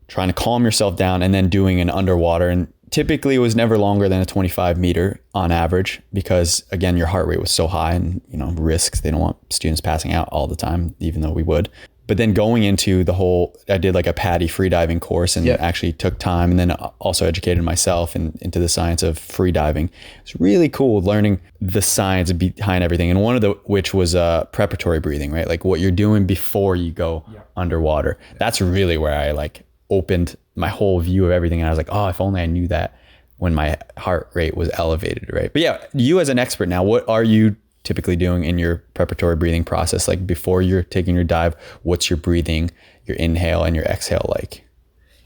trying to calm yourself down, and then doing an underwater. And typically it was never longer than a 25 meter on average, because again, your heart rate was so high, and risks. They don't want students passing out all the time, even though we would. But then going into the whole, I did like a PADI freediving course and actually took time, and then also educated myself into the science of freediving. It's really cool learning the science behind everything. And one of which was preparatory breathing, right? Like what you're doing before you go underwater. That's really where I opened my whole view of everything. And I was like, oh, if only I knew that when my heart rate was elevated, right? But yeah, you as an expert now, what are you typically doing in your preparatory breathing process? Like before you're taking your dive, what's your breathing, your inhale and your exhale like?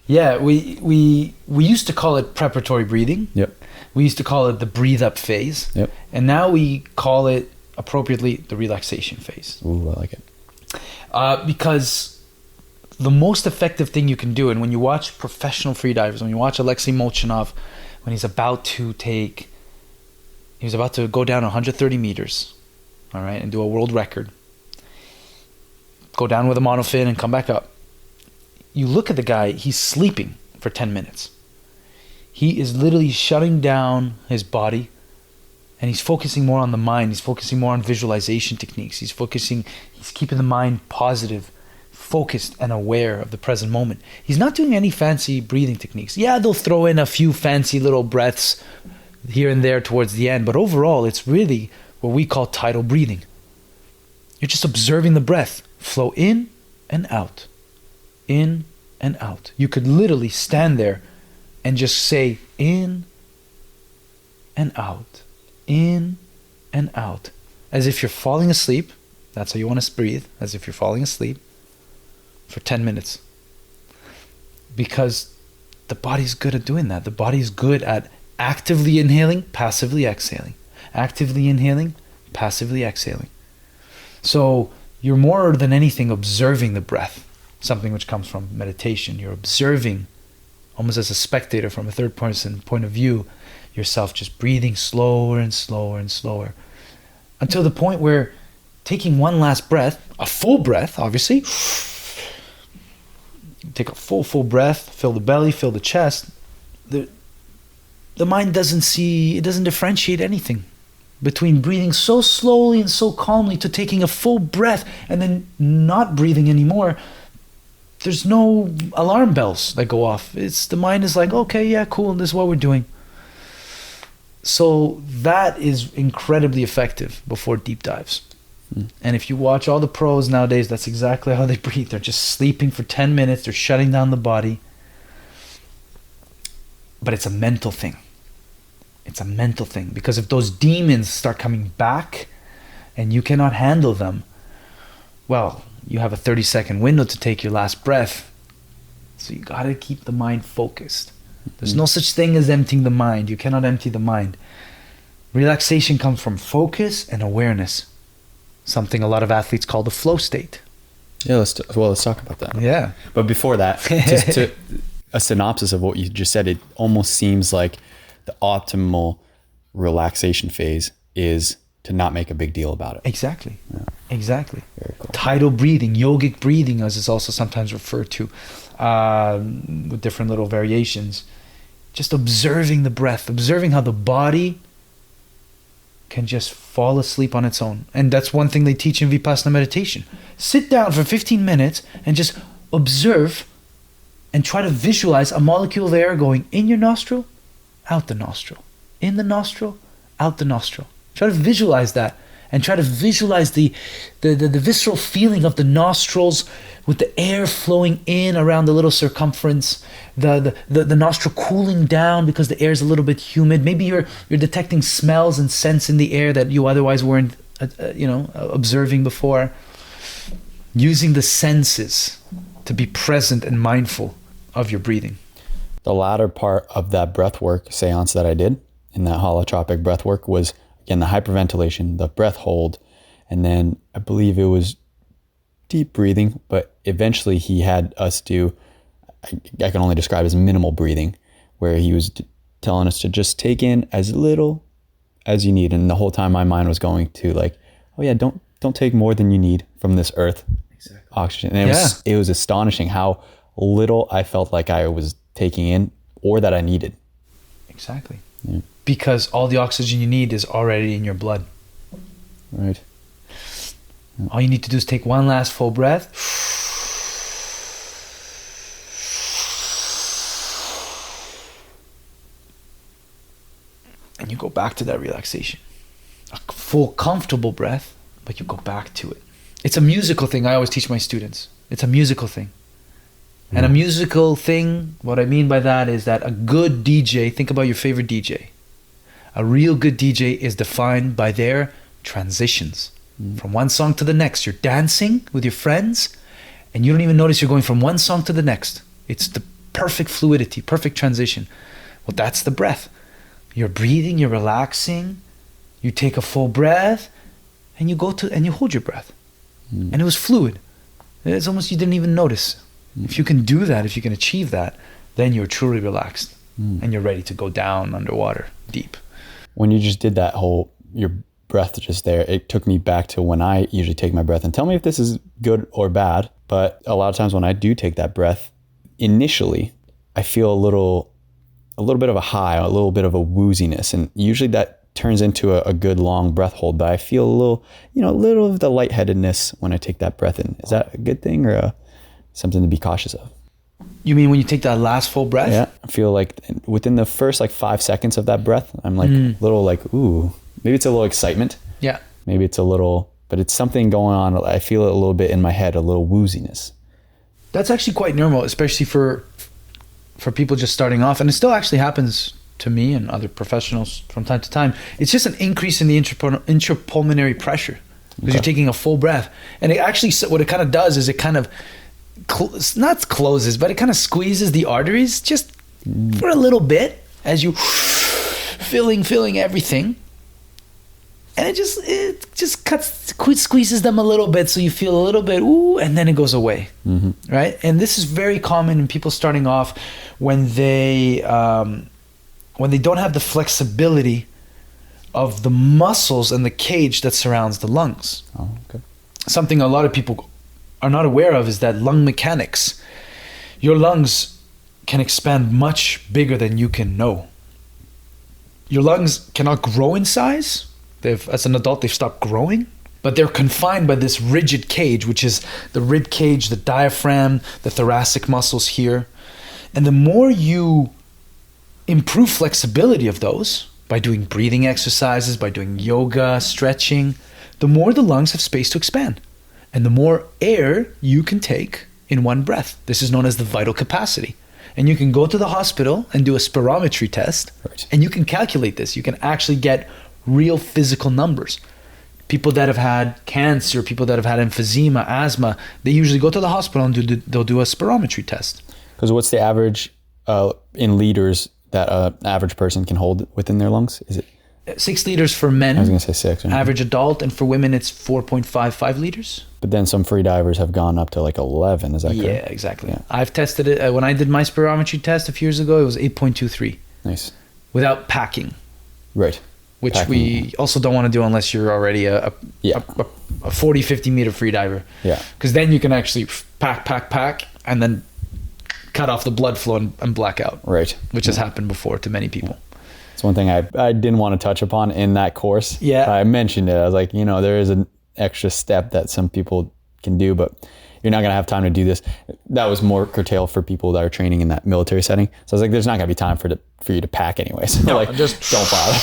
Yeah, we used to call it preparatory breathing. Yep. We used to call it the breathe up phase. Yep. And now we call it appropriately the relaxation phase. Ooh, I like it. Because the most effective thing you can do, and when you watch professional freedivers, when you watch Alexei Molchanov, when he was about to go down 130 meters, all right, and do a world record, go down with a monofin and come back up. You look at the guy, he's sleeping for 10 minutes. He is literally shutting down his body, and he's focusing more on the mind. He's focusing more on visualization techniques. He's keeping the mind positive, focused, and aware of the present moment. He's not doing any fancy breathing techniques. Yeah, they'll throw in a few fancy little breaths here and there towards the end, but overall, it's really what we call tidal breathing. You're just observing the breath flow in and out, in and out. You could literally stand there and just say in and out, in and out, as if you're falling asleep. That's how you want to breathe, as if you're falling asleep for 10 minutes. Because the body's good at doing that. The body's good at actively inhaling, passively exhaling. Actively inhaling, passively exhaling. So you're more than anything observing the breath, something which comes from meditation. You're observing, almost as a spectator from a third person point of view, yourself just breathing slower and slower and slower, until the point where taking one last breath, a full breath, obviously, take a full breath, fill the belly, fill the chest. The mind doesn't differentiate anything between breathing so slowly and so calmly to taking a full breath and then not breathing anymore. There's no alarm bells that go off. The mind is like, okay, yeah, cool, this is what we're doing. So that is incredibly effective before deep dives. And if you watch all the pros nowadays, that's exactly how they breathe. They're just sleeping for 10 minutes. They're shutting down the body. But it's a mental thing. It's a mental thing. Because if those demons start coming back and you cannot handle them, well, you have a 30-second window to take your last breath. So you got to keep the mind focused. There's no such thing as emptying the mind. You cannot empty the mind. Relaxation comes from focus and awareness. Something a lot of athletes call the flow state. Yeah, let's talk about that. Yeah. But before that, just to a synopsis of what you just said, it almost seems like the optimal relaxation phase is to not make a big deal about it. Exactly. Yeah. Exactly. Very cool. Tidal breathing, yogic breathing, as it's also sometimes referred to, with different little variations. Just observing the breath, observing how the body can just fall asleep on its own. And that's one thing they teach in Vipassana meditation. Sit down for 15 minutes and just observe and try to visualize a molecule of air going in your nostril, out the nostril, in the nostril, out the nostril. Try to visualize that, and try to visualize the visceral feeling of the nostrils with the air flowing in around the little circumference, the nostril cooling down because the air is a little bit humid. Maybe you're detecting smells and scents in the air that you otherwise weren't observing before. Using the senses to be present and mindful of your breathing. The latter part of that breath work seance that I did in that holotropic breath work was, again, the hyperventilation, the breath hold, and then I believe it was deep breathing, but eventually he had us do, I can only describe as minimal breathing, where he was telling us to just take in as little as you need. And the whole time my mind was going to like, oh yeah, don't take more than you need from this earth. Exactly. Oxygen. And it was astonishing how little I felt like I was taking in or that I needed. Exactly. Yeah. Because all the oxygen you need is already in your blood. Right. Yeah. All you need to do is take one last full breath. And you go back to that relaxation. A full, comfortable breath, but you go back to it. It's a musical thing I always teach my students. It's a musical thing. And a musical thing, what I mean by that is that a good DJ, think about your favorite DJ. A real good DJ is defined by their transitions. From one song to the next. You're dancing with your friends and you don't even notice you're going from one song to the next. It's the perfect fluidity, perfect transition. Well, that's the breath. You're breathing, you're relaxing, you take a full breath, and you hold your breath. And it was fluid. It's almost you didn't even notice. If you can do that, if you can achieve that, then you're truly relaxed and you're ready to go down underwater, deep. When you just did that whole, your breath just there, it took me back to when I usually take my breath. And tell me if this is good or bad, but a lot of times when I do take that breath, initially, I feel a little bit of a high, a little bit of a wooziness. And usually that turns into a good long breath hold, but I feel a little of the lightheadedness when I take that breath in. Is that a good thing or something to be cautious of? You mean when you take that last full breath? Yeah. I feel like within the first 5 seconds of that breath, I'm like a little ooh, maybe it's a little excitement. Yeah. Maybe it's a little, but it's something going on. I feel it a little bit in my head, a little wooziness. That's actually quite normal, especially for people just starting off. And it still actually happens to me and other professionals from time to time. It's just an increase in the intrapulmonary pressure because you're taking a full breath. And it actually, what it kind of does is it kind of, not closes, but it kind of squeezes the arteries just for a little bit as you filling everything. And it just squeezes them a little bit, so you feel a little bit, ooh, and then it goes away, right? And this is very common in people starting off when they don't have the flexibility of the muscles and the cage that surrounds the lungs. Oh, okay. Something a lot of people are not aware of is that lung mechanics. Your lungs can expand much bigger than you can know. Your lungs cannot grow in size. As an adult, they've stopped growing, but they're confined by this rigid cage, which is the rib cage, the diaphragm, the thoracic muscles here. And the more you improve flexibility of those by doing breathing exercises, by doing yoga, stretching, the more the lungs have space to expand and the more air you can take in one breath. This is known as the vital capacity. And you can go to the hospital and do a spirometry test, and you can calculate this. You can actually get real physical numbers. People that have had cancer, people that have had emphysema, asthma, they usually go to the hospital and they'll do a spirometry test. Because what's the average in liters that an average person can hold within their lungs? Is it 6 liters for men? I was going to say 6. Average adult, and for women it's 4.55 liters. But then some free divers have gone up to 11. Is that correct? Yeah, exactly. Yeah. I've tested it. When I did my spirometry test a few years ago, it was 8.23. Nice. Without packing. Right. Which packing. We also don't want to do unless you're already a 40, 50 meter free diver. Yeah. Because then you can actually pack, and then cut off the blood flow and black out. Right. Which has happened before to many people. It's one thing I didn't want to touch upon in that course. Yeah. I mentioned it. I was like, there is an extra step that some people can do, but you're not going to have time to do this. That was more curtailed for people that are training in that military setting. So I was like, there's not going to be time for you to pack anyways. So no, just don't bother.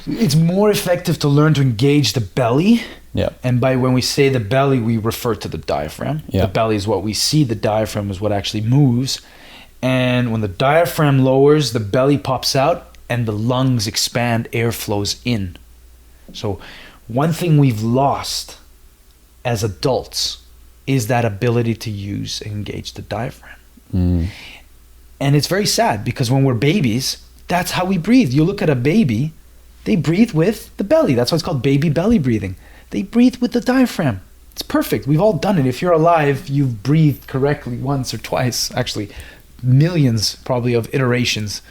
It's more effective to learn to engage the belly. Yeah. And when we say the belly, we refer to the diaphragm. Yeah. The belly is what we see. The diaphragm is what actually moves. And when the diaphragm lowers, the belly pops out and the lungs expand, air flows in. So one thing we've lost as adults is that ability to use and engage the diaphragm. And it's very sad because when we're babies, that's how we breathe. You look at a baby, they breathe with the belly. That's why it's called baby belly breathing. They breathe with the diaphragm. It's perfect. We've all done it. If you're alive, you've breathed correctly once or twice. Actually, millions probably of iterations.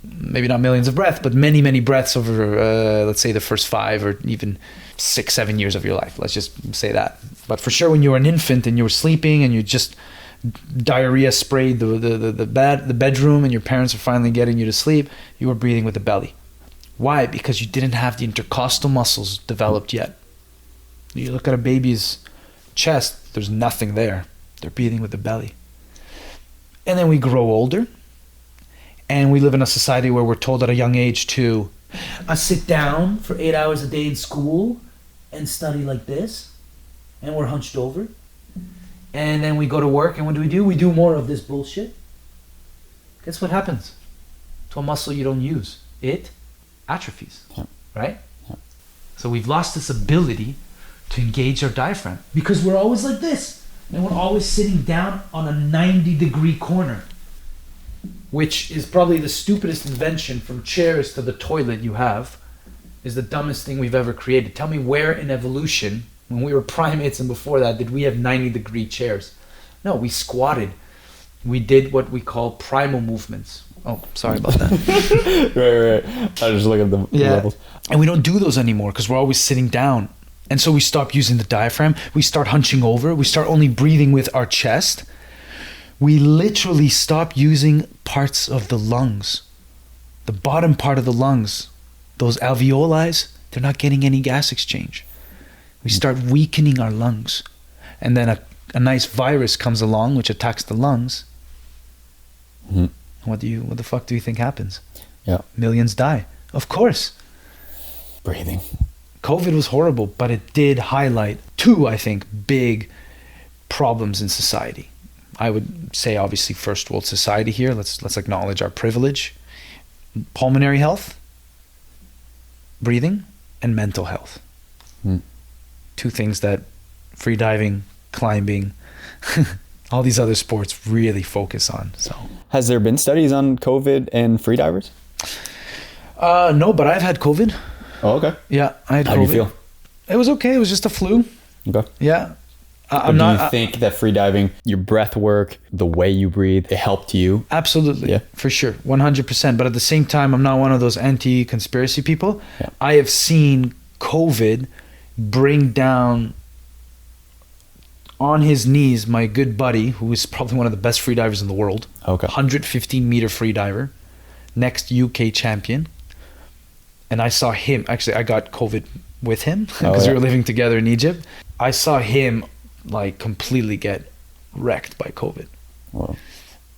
Maybe not millions of breaths, but many, many breaths over, let's say, the first 5 or even 6, 7 years of your life. Let's just say that. But for sure, when you were an infant and you were sleeping and you just diarrhea sprayed the bedroom and your parents are finally getting you to sleep, you were breathing with the belly. Why? Because you didn't have the intercostal muscles developed yet. You look at a baby's chest, there's nothing there. They're breathing with the belly. And then we grow older. And we live in a society where we're told at a young age to sit down for 8 hours a day in school and study like this. And we're hunched over. And then we go to work, and what do? We do more of this bullshit. Guess what happens to a muscle you don't use? It atrophies, right? Yeah. So we've lost this ability to engage our diaphragm because we're always like this. And we're always sitting down on a 90-degree corner, which is probably the stupidest invention from chairs to the toilet you have, is the dumbest thing we've ever created. Tell me where in evolution, when we were primates and before that, did we have 90-degree chairs? No, we squatted. We did what we call primal movements. Oh, sorry about that. Right. I just look at the levels. And we don't do those anymore because we're always sitting down. And so we stop using the diaphragm. We start hunching over. We start only breathing with our chest. We literally stop using parts of the lungs. The bottom part of the lungs, those alveoli, they're not getting any gas exchange. We start weakening our lungs. And then a nice virus comes along which attacks the lungs. Mm-hmm. What the fuck do you think happens? Yeah. Millions die. Of course. Breathing. COVID was horrible, but it did highlight two, I think, big problems in society. I would say, obviously, first world society here. Let's acknowledge our privilege. Pulmonary health, breathing, and mental health. Two things that freediving, climbing, all these other sports really focus on. So, has there been studies on COVID and freedivers? No, but I've had COVID. Oh, okay. Yeah, I had COVID. How do you feel? It was okay. It was just a flu. Okay. Yeah. Do you think that freediving, your breath work, the way you breathe, it helped you? Absolutely. Yeah. For sure. 100%. But at the same time, I'm not one of those anti-conspiracy people. Yeah. I have seen COVID bring down on his knees my good buddy, who is probably one of the best freedivers in the world. Okay. 115-meter freediver, next UK champion. And I saw him, actually I got COVID with him because we were living together in Egypt. I saw him like completely get wrecked by COVID. Wow.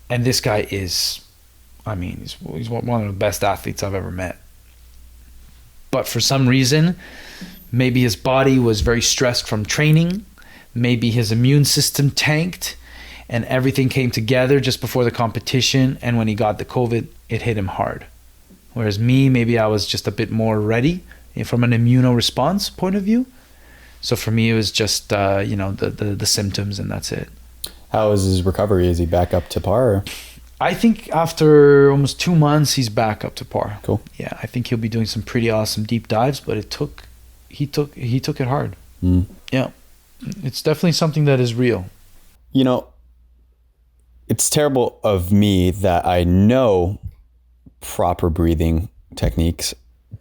And this guy is, I mean, he's one of the best athletes I've ever met. But for some reason, maybe his body was very stressed from training. Maybe his immune system tanked and everything came together just before the competition. And when he got the COVID, it hit him hard. Whereas me, maybe I was just a bit more ready from an immunoresponse point of view. So for me, it was just, the symptoms and that's it. How is his recovery? Is he back up to par? Or? I think after almost 2 months, he's back up to par. Cool. Yeah, I think he'll be doing some pretty awesome deep dives, but he took it hard. Yeah, it's definitely something that is real. You know, it's terrible of me that I know proper breathing techniques,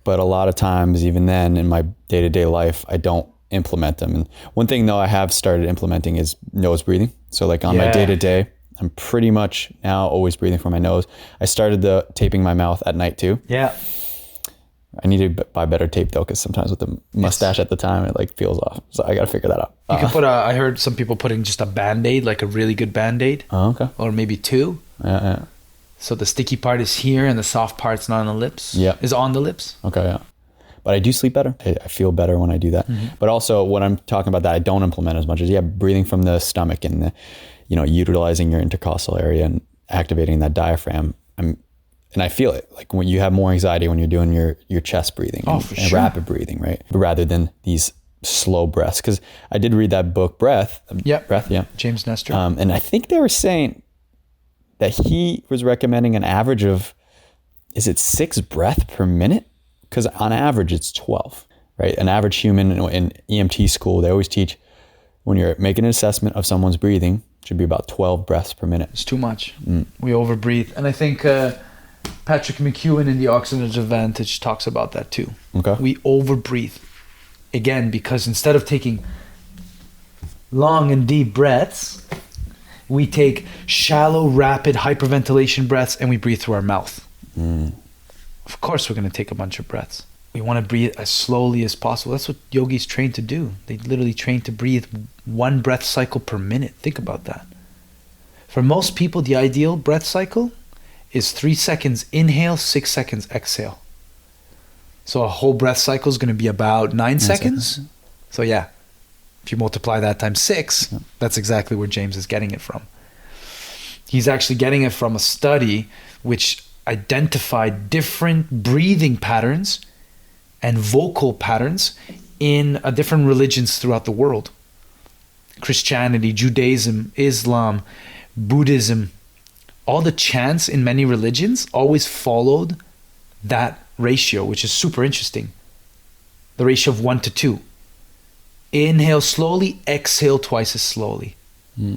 but a lot of times, even then in my day-to-day life, I don't implement them. And one thing though I have started implementing is nose breathing. So like on my day-to-day, I'm pretty much now always breathing from my nose. I started the taping my mouth at night too. Yeah. I need to buy better tape though, because sometimes with the mustache at the time, it like feels off. So I got to figure that out. You can put I heard some people putting just a Band-Aid, like a really good Band-Aid. Oh, okay. Or maybe two. Yeah. So the sticky part is here and the soft part's not on the lips. Yeah. Is on the lips. Okay, yeah. But I do sleep better. I feel better when I do that. Mm-hmm. But also when I'm talking about that, I don't implement as much as, breathing from the stomach and, utilizing your intercostal area and activating that diaphragm. And I feel it. Like when you have more anxiety when you're doing your chest breathing and rapid breathing, right? Rather than these slow breaths. Because I did read that book, Breath. Breath, yeah. James Nestor. And I think they were saying that he was recommending an average of, is it 6 breaths per minute? Because on average, it's 12, right? An average human in EMT school, they always teach when you're making an assessment of someone's breathing, it should be about 12 breaths per minute. It's too much. We overbreathe. And I think Patrick McEwen in the Oxygen Advantage talks about that too. Okay. We overbreathe. Again, because instead of taking long and deep breaths, we take shallow, rapid hyperventilation breaths and we breathe through our mouth. Of course, we're going to take a bunch of breaths. We want to breathe as slowly as possible. That's what yogis train to do. They literally train to breathe 1 breath cycle per minute. Think about that. For most people, the ideal breath cycle is 3 seconds inhale, 6 seconds exhale. So a whole breath cycle is going to be about 9 seconds. So yeah, if you multiply that times 6, that's exactly where James is getting it from. He's actually getting it from a study which identified different breathing patterns and vocal patterns in different religions throughout the world. Christianity, Judaism, Islam, Buddhism, all the chants in many religions always followed that ratio, which is super interesting. The ratio of 1 to 2. Inhale slowly, exhale twice as slowly.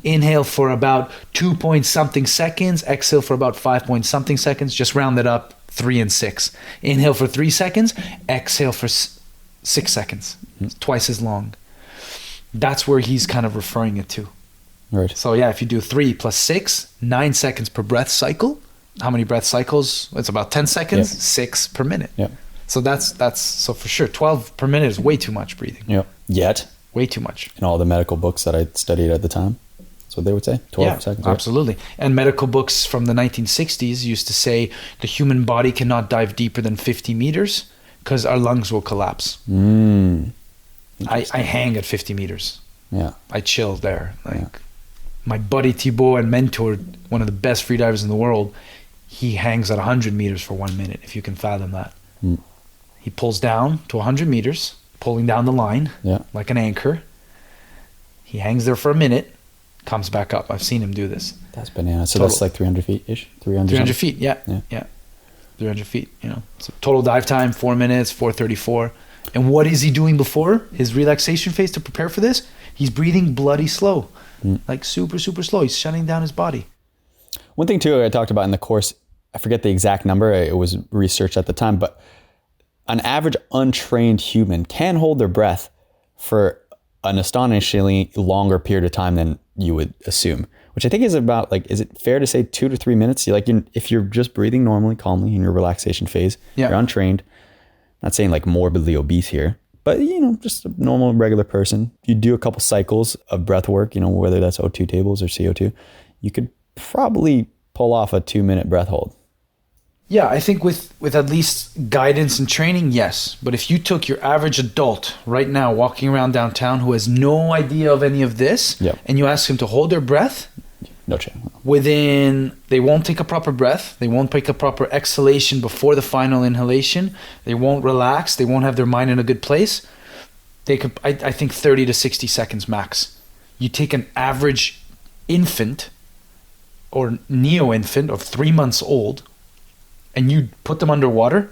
Inhale for about 2 point something seconds, exhale for about 5 point something seconds, just round it up, 3 and 6. Inhale for 3 seconds, exhale for 6 seconds, twice as long. That's where he's kind of referring it to. Right. So yeah, if you do 3 plus 6, 9 seconds per breath cycle. How many breath cycles? It's about 10 seconds, 6 per minute. Yeah. So that's so for sure, 12 per minute is way too much breathing. Yeah. Yet, way too much. in all the medical books that I studied at the time, that's what they would say. 12 seconds. Right? Absolutely. And medical books from the 1960s used to say the human body cannot dive deeper than 50 meters because our lungs will collapse. I hang at 50 meters. Yeah. I chill there. My buddy Thibaut and mentor, one of the best freedivers in the world, he hangs at 100 meters for 1 minute, if you can fathom that. He pulls down to 100 meters, pulling down the line like an anchor. He hangs there for a minute, comes back up. I've seen him do this. That's bananas. So that's like 300 feet-ish? 300 feet, yeah. 300 feet, So total dive time, 4 minutes, 4:34. And what is he doing before his relaxation phase to prepare for this? He's breathing bloody slow, like super, super slow. He's shutting down his body. One thing too I talked about in the course, I forget the exact number, it was researched at the time, but an average untrained human can hold their breath for an astonishingly longer period of time than you would assume, which I think is about, like, is it fair to say 2 to 3 minutes? If you're just breathing normally, calmly in your relaxation phase, you're untrained, not saying like morbidly obese here, but just a normal regular person, you do a couple cycles of breath work, whether that's O2 tables or CO2, you could probably pull off a 2-minute breath hold. Yeah, I think with at least guidance and training, yes. But if you took your average adult right now walking around downtown who has no idea of any of this, and you ask him to hold their breath, no chance. They won't take a proper breath. They won't take a proper exhalation before the final inhalation. They won't relax. They won't have their mind in a good place. They could, I think, 30 to 60 seconds max. You take an average infant or neo-infant of 3 months old, and you put them underwater,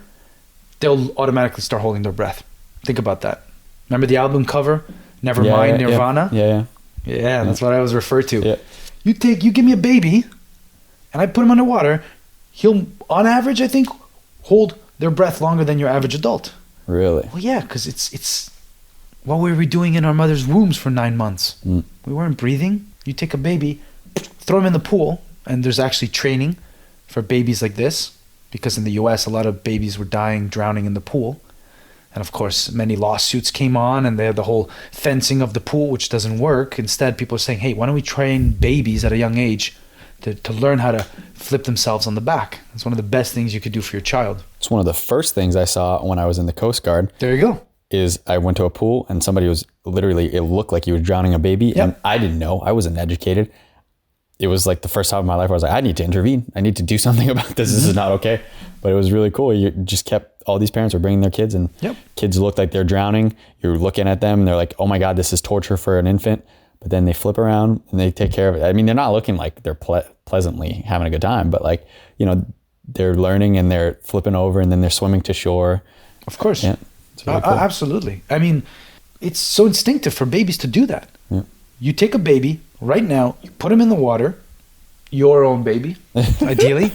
they'll automatically start holding their breath. Think about that. Remember the album cover, Nevermind Nirvana? Yeah, that's what I was referred to. Yeah. You give me a baby, and I put him underwater, he'll, on average, I think, hold their breath longer than your average adult. Really? Well, yeah, because it's what were we doing in our mother's wombs for 9 months? We weren't breathing. You take a baby, throw him in the pool, and there's actually training for babies like this, because in the US, a lot of babies were drowning in the pool. And of course, many lawsuits came on, and they had the whole fencing of the pool, which doesn't work. Instead, people are saying, hey, why don't we train babies at a young age to learn how to flip themselves on the back? It's one of the best things you could do for your child. It's one of the first things I saw when I was in the Coast Guard. There you go. Is I went to a pool, and somebody was literally, it looked like he was drowning a baby. And I didn't know. I wasn't educated. It was like the first time in my life where I was like, I need to intervene. I need to do something about this. This is not okay. But it was really cool. You just kept, all these parents were bringing their kids, and kids looked like they're drowning. You're looking at them and they're like, oh my God, this is torture for an infant. But then they flip around and they take care of it. I mean, they're not looking like they're pleasantly having a good time, but like, they're learning and they're flipping over and then they're swimming to shore. Of course. Yeah, it's really cool. Absolutely. I mean, it's so instinctive for babies to do that. Yeah. You take a baby right now, you put him in the water, your own baby, ideally.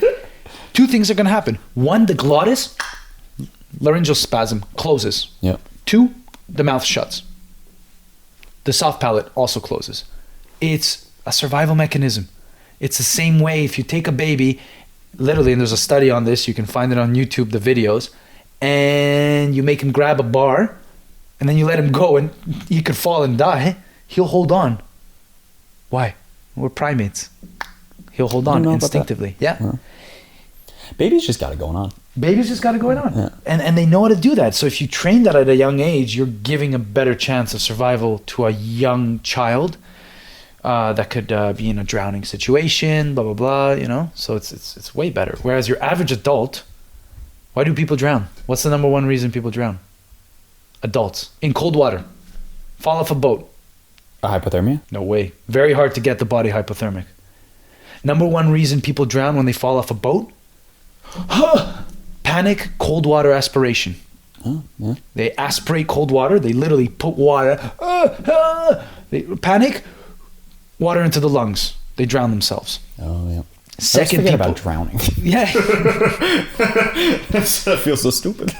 2 things are going to happen. 1, the glottis, laryngeal spasm, closes. 2, the mouth shuts. The soft palate also closes. It's a survival mechanism. It's the same way if you take a baby, literally, and there's a study on this, you can find it on YouTube, the videos, and you make him grab a bar, and then you let him go, and he could fall and die. He'll hold on. Why? We're primates. He'll hold on instinctively. Yeah. Babies just got it going on. Babies just got it going on. Yeah. And they know how to do that. So if you train that at a young age, you're giving a better chance of survival to a young child that could be in a drowning situation, blah, blah, blah, So it's way better. Whereas your average adult, why do people drown? What's the number 1 reason people drown? adults, in cold water, fall off a boat. A hypothermia? No way. Very hard to get the body hypothermic. Number one reason people drown when they fall off a boat? Panic, cold water aspiration. Oh, yeah. They aspirate cold water. They literally put water. They panic, water into the lungs. They drown themselves. Oh, yeah. Second, forget people about drowning. Yeah. I feel so stupid.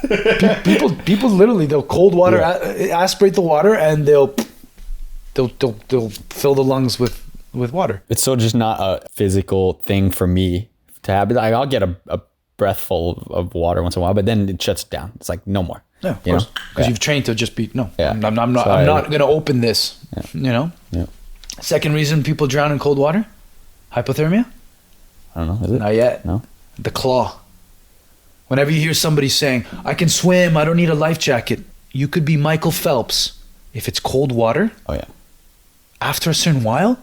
people literally, they'll cold water aspirate the water, and they'll fill the lungs with water. It's so just not a physical thing for me to have. Like, I'll get a breathful of water once in a while, but then it shuts down. It's like no more. Yeah, of course. Because you've trained to just be I'm not going to open this. Yeah. You know. Yeah. Second reason people drown in cold water, hypothermia. I don't know. Is it? Not yet. No. The claw. Whenever you hear somebody saying, "I can swim, I don't need a life jacket," you could be Michael Phelps. If it's cold water, Oh yeah. after a certain while,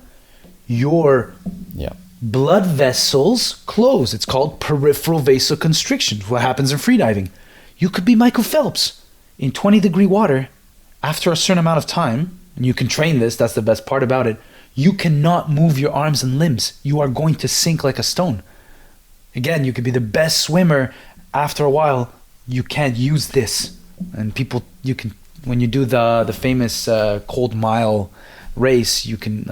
your Yeah. blood vessels close. It's called peripheral vasoconstriction. What happens in freediving? You could be Michael Phelps in 20-degree water after a certain amount of time, and you can train this. That's the best part about it. You cannot move your arms and limbs. You are going to sink like a stone. Again, you could be the best swimmer. After a while, you can't use this. And people, you can, when you do the famous cold mile race, you can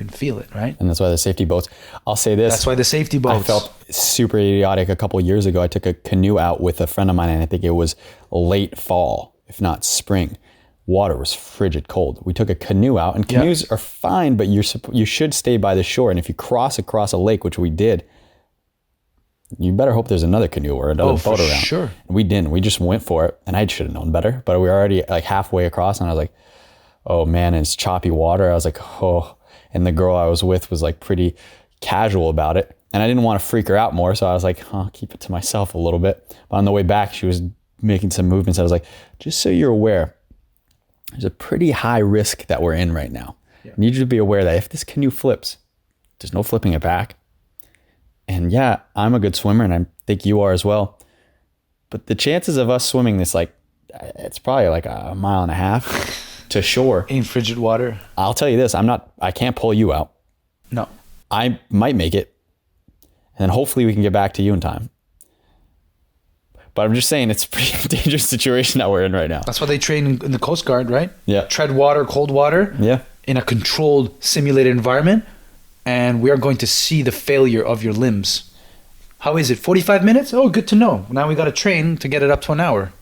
feel it, right? And that's why the safety boats. I'll say this. That's why the safety boats. I felt super idiotic a couple of years ago. I took a canoe out with a friend of mine, and I think it was late fall, if not spring. Water was frigid cold. We took a canoe out, and canoes are fine, but you should stay by the shore. And if you cross across a lake, which we did, you better hope there's another canoe or another boat around. Sure. And we didn't. We just went for it, and I should have known better. But we were already like halfway across, and I was like, "Oh man!" And it's choppy water. I was like, "Oh." And the girl I was with was like pretty casual about it, and I didn't want to freak her out more, so I was like, "I'll keep it to myself a little bit." But on the way back, she was making some movements. I was like, "Just so you're aware, there's a pretty high risk that we're in right now. I need you to be aware that if this canoe flips, there's no flipping it back. And yeah, I'm a good swimmer, and I think you are as well. But the chances of us swimming this, like, it's probably like a mile and a half to shore. In frigid water. I'll tell you this, I can't pull you out. No. I might make it, and then hopefully we can get back to you in time. But I'm just saying, it's a pretty dangerous situation that we're in right now. That's why they train in the Coast Guard, right? Yeah. Tread water, cold water. Yeah. In a controlled, simulated environment. And we are going to see the failure of your limbs. How is it? 45 minutes? Oh, good to know. Now we got to train to get it up to an hour.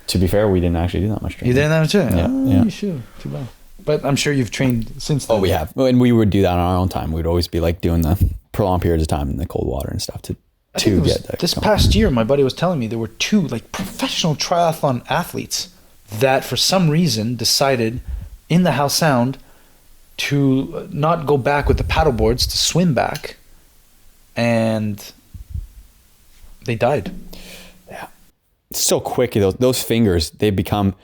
To be fair, we didn't actually do that much training. You didn't have to train? Yeah. Oh, Yeah. You should. Too bad. But I'm sure you've trained since then. Oh, we have. And we would do that on our own time. We'd always be like doing the prolonged periods of time in the cold water and stuff to get that. This past year, my buddy was telling me there were 2 like professional triathlon athletes that for some reason decided in the Howe Sound to not go back with the paddle boards, to swim back, and they died. Yeah. It's so quick. Those fingers, it becomes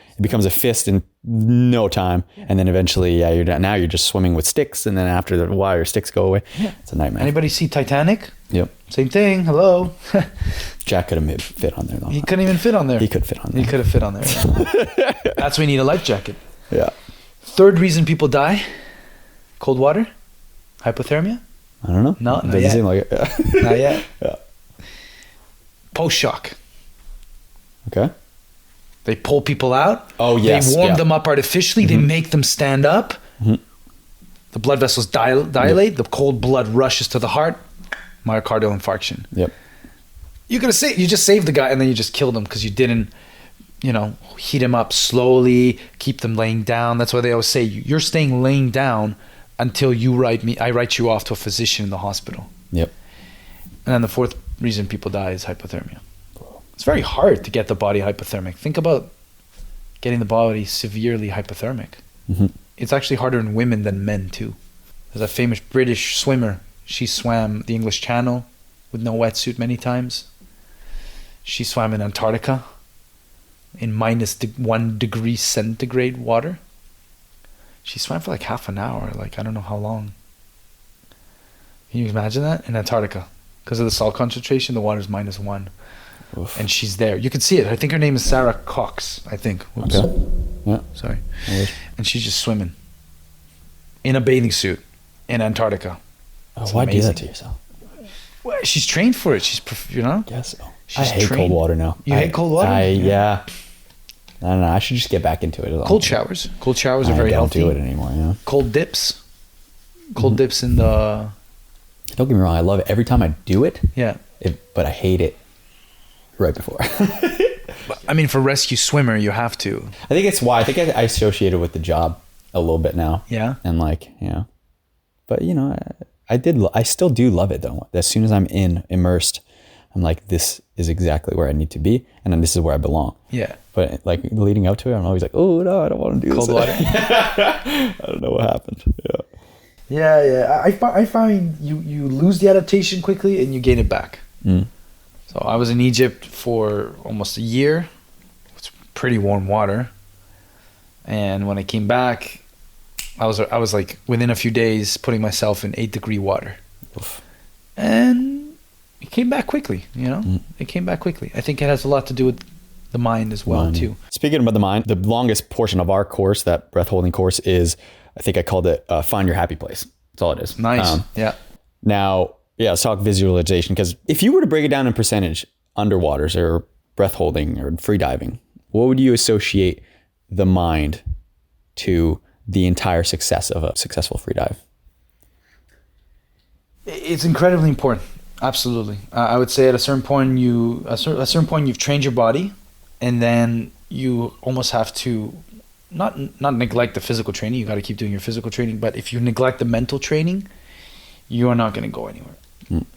a fist in no time. And then eventually, you're just swimming with sticks. And then after the while, your sticks go away. Yeah. It's a nightmare. Anybody see Titanic? Yep. Same thing. Hello. Jack could have fit on there though. He couldn't even fit on there. He could fit on there. He could have fit on there. That's why you need a life jacket. Yeah. Third reason people die, cold water, hypothermia. I don't know. No, not Doesn't yet. seem like it. Yeah. Not yet. Yeah. Post-shock. Okay. They pull people out. Oh, yes. They warm Yeah. them up artificially. Mm-hmm. They make them stand up. Mm-hmm. The blood vessels dilate. The cold blood rushes to the heart. Myocardial infarction. Yep. You just saved the guy, and then you just killed him because you didn't, heat him up slowly, keep them laying down. That's why they always say you're staying laying down until I write you off to a physician in the hospital. Yep. And then the fourth reason people die is hypothermia. It's very hard to get the body hypothermic. Think about getting the body severely hypothermic. Mm-hmm. It's actually harder in women than men too. There's a famous British swimmer. She swam the English Channel with no wetsuit many times. She swam in Antarctica in -1 degree centigrade water. She swam for like half an hour, like I don't know how long. Can you imagine that? In Antarctica. Because of the salt concentration, the water's -1. and she's there. You can see it. I think her name is Sarah Cox. I think. Whoops. Okay. Yeah. Sorry. And she's just swimming in a bathing suit in Antarctica. Oh, why do that to yourself? Well, she's trained for it. She's, you know. Guess so. She's I hate trained. cold water now. You hate cold water? Yeah. I don't know. I should just get back into it. Cold showers. Cold showers are very healthy. I don't do it anymore. Yeah. Cold dips. Cold dips in the. Don't get me wrong. I love it every time I do it. Yeah. But I hate it right before. I mean, for rescue swimmer, you have to. I think it's why. I think I associate it with the job a little bit now. Yeah. And like, yeah. But you know, I still do love it though. As soon as I'm immersed, I'm like, this is exactly where I need to be, and then this is where I belong. Yeah. But like leading up to it, I'm always like, oh no, I don't want to do cold this. water. I don't know what happened. Yeah. Yeah. I find you lose the adaptation quickly and you gain it back. So I was in Egypt for almost a year. It's pretty warm water, and when I came back, I was like within a few days putting myself in 8-degree water. Oof. And it came back quickly, you know. It came back quickly. I think it has a lot to do with the mind as well too. Speaking about the mind, the longest portion of our course, that breath holding course, is, I think I called it find your happy place. That's all it is. Nice. Yeah. Now, yeah, let's talk visualization, because if you were to break it down in percentage, underwaters or breath holding or free diving, what would you associate the mind to the entire success of a successful free dive? It's incredibly important. Absolutely. I would say at a certain point you've trained your body, and then you almost have to not neglect the physical training. You got to keep doing your physical training, but if you neglect the mental training, you are not going to go anywhere.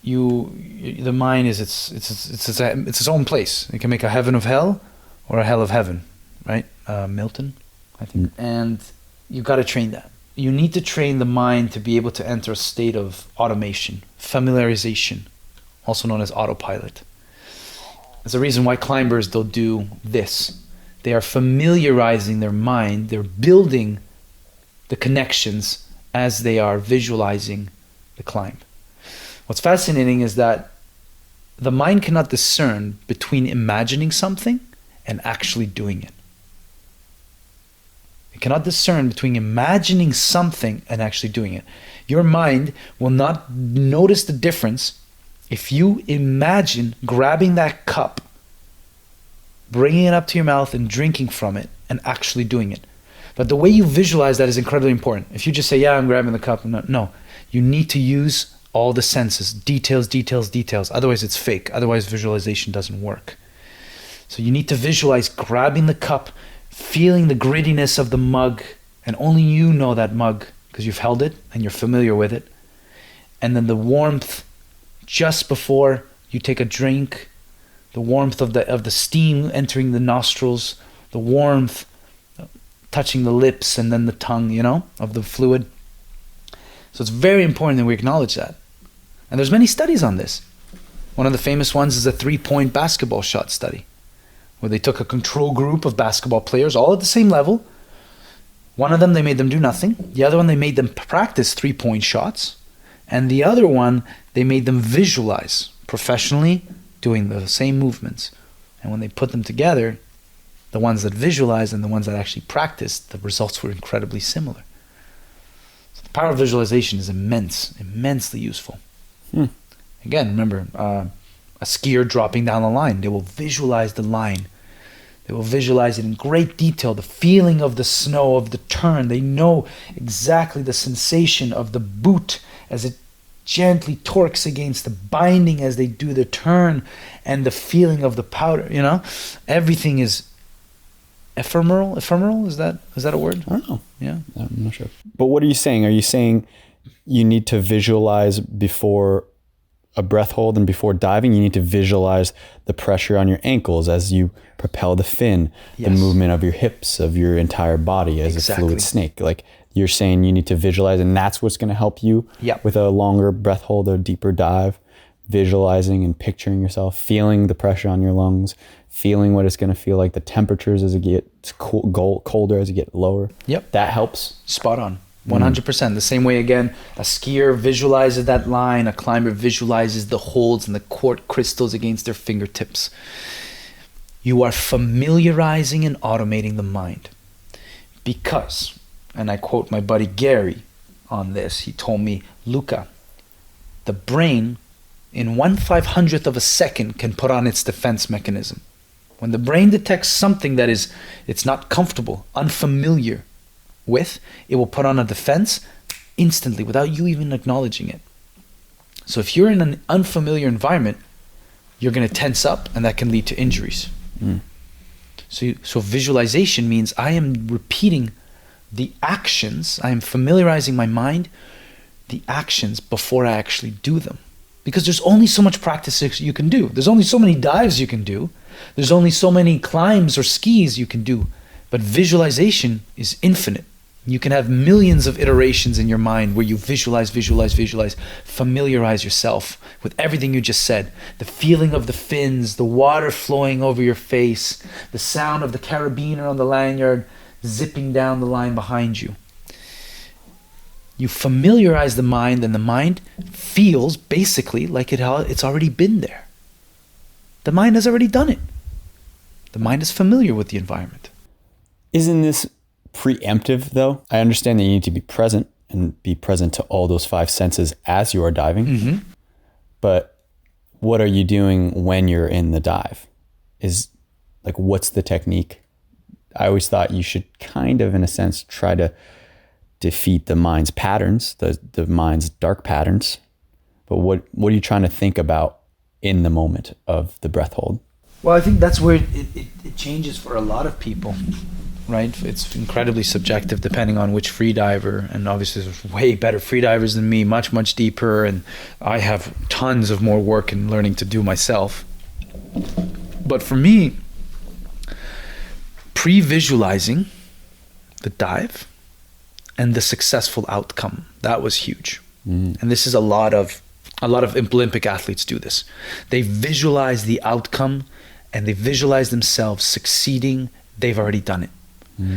The mind is its own place. It can make a heaven of hell or a hell of heaven, right? Milton, I think. And you got to train that. You need to train the mind to be able to enter a state of automation, familiarization, also known as autopilot. There's a reason why climbers, they'll do this. They are familiarizing their mind. They're building the connections as they are visualizing the climb. What's fascinating is that the mind cannot discern between imagining something and actually doing it. It cannot discern between imagining something and actually doing it. Your mind will not notice the difference if you imagine grabbing that cup, bringing it up to your mouth and drinking from it and actually doing it. But the way you visualize that is incredibly important. If you just say, yeah, I'm grabbing the cup, no. You need to use all the senses, details. Otherwise it's fake. Otherwise visualization doesn't work. So you need to visualize grabbing the cup, feeling the grittiness of the mug, and only you know that mug because you've held it and you're familiar with it. And then the warmth just before you take a drink, the warmth of the steam entering the nostrils, the warmth touching the lips and then the tongue, you know, of the fluid. So it's very important that we acknowledge that. And there's many studies on this. One of the famous ones is a 3-point basketball shot study, where they took a control group of basketball players, all at the same level. One of them, they made them do nothing. The other one, they made them practice 3-point shots. And the other one, they made them visualize professionally doing the same movements. And when they put them together, the ones that visualized and the ones that actually practiced, the results were incredibly similar. So the power of visualization is immensely useful. Again, remember, a skier dropping down the line, they will visualize the line. They will visualize it in great detail, the feeling of the snow, of the turn. They know exactly the sensation of the boot as it gently torques against the binding as they do the turn, and the feeling of the powder, you know? Everything is ephemeral. Is that a word? I don't know. Yeah. I'm not sure. But what are you saying? Are you saying you need to visualize before a breath hold and before diving? You need to visualize the pressure on your ankles as you propel the fin, the movement of your hips, of your entire body as a fluid snake. Like you're saying you need to visualize, and that's what's going to help you with a longer breath hold or deeper dive. Visualizing and picturing yourself, feeling the pressure on your lungs, feeling what it's going to feel like, the temperatures as it gets colder, as it gets lower. Yep. That helps. Spot on. 100%. The same way, again, a skier visualizes that line, a climber visualizes the holds and the quartz crystals against their fingertips. You are familiarizing and automating the mind. Because, and I quote my buddy Gary on this, he told me, Luca, the brain in 1/500th of a second can put on its defense mechanism. When the brain detects something that it's not comfortable, unfamiliar with, it will put on a defense instantly without you even acknowledging it. So if you're in an unfamiliar environment, you're going to tense up, and that can lead to injuries. So visualization means I am repeating the actions, I am familiarizing my mind, the actions before I actually do them. Because there's only so much practice you can do. There's only so many dives you can do. There's only so many climbs or skis you can do. But visualization is infinite. You can have millions of iterations in your mind where you visualize, familiarize yourself with everything you just said. The feeling of the fins, the water flowing over your face, the sound of the carabiner on the lanyard zipping down the line behind you. You familiarize the mind, and the mind feels basically like it's already been there. The mind has already done it. The mind is familiar with the environment. Isn't this preemptive, though? I understand that you need to be present and be present to all those 5 senses as you are diving. But what are you doing when you're in the dive? What's the technique? I always thought you should kind of, in a sense, try to defeat the mind's patterns, the mind's dark patterns. But what are you trying to think about in the moment of the breath hold? Well, I think that's where it changes for a lot of people. Right? It's incredibly subjective depending on which freediver, and obviously there's way better freedivers than me, much, much deeper, and I have tons of more work and learning to do myself. But for me, pre-visualizing the dive and the successful outcome, that was huge. And this is a lot of Olympic athletes do this. They visualize the outcome and they visualize themselves succeeding. They've already done it.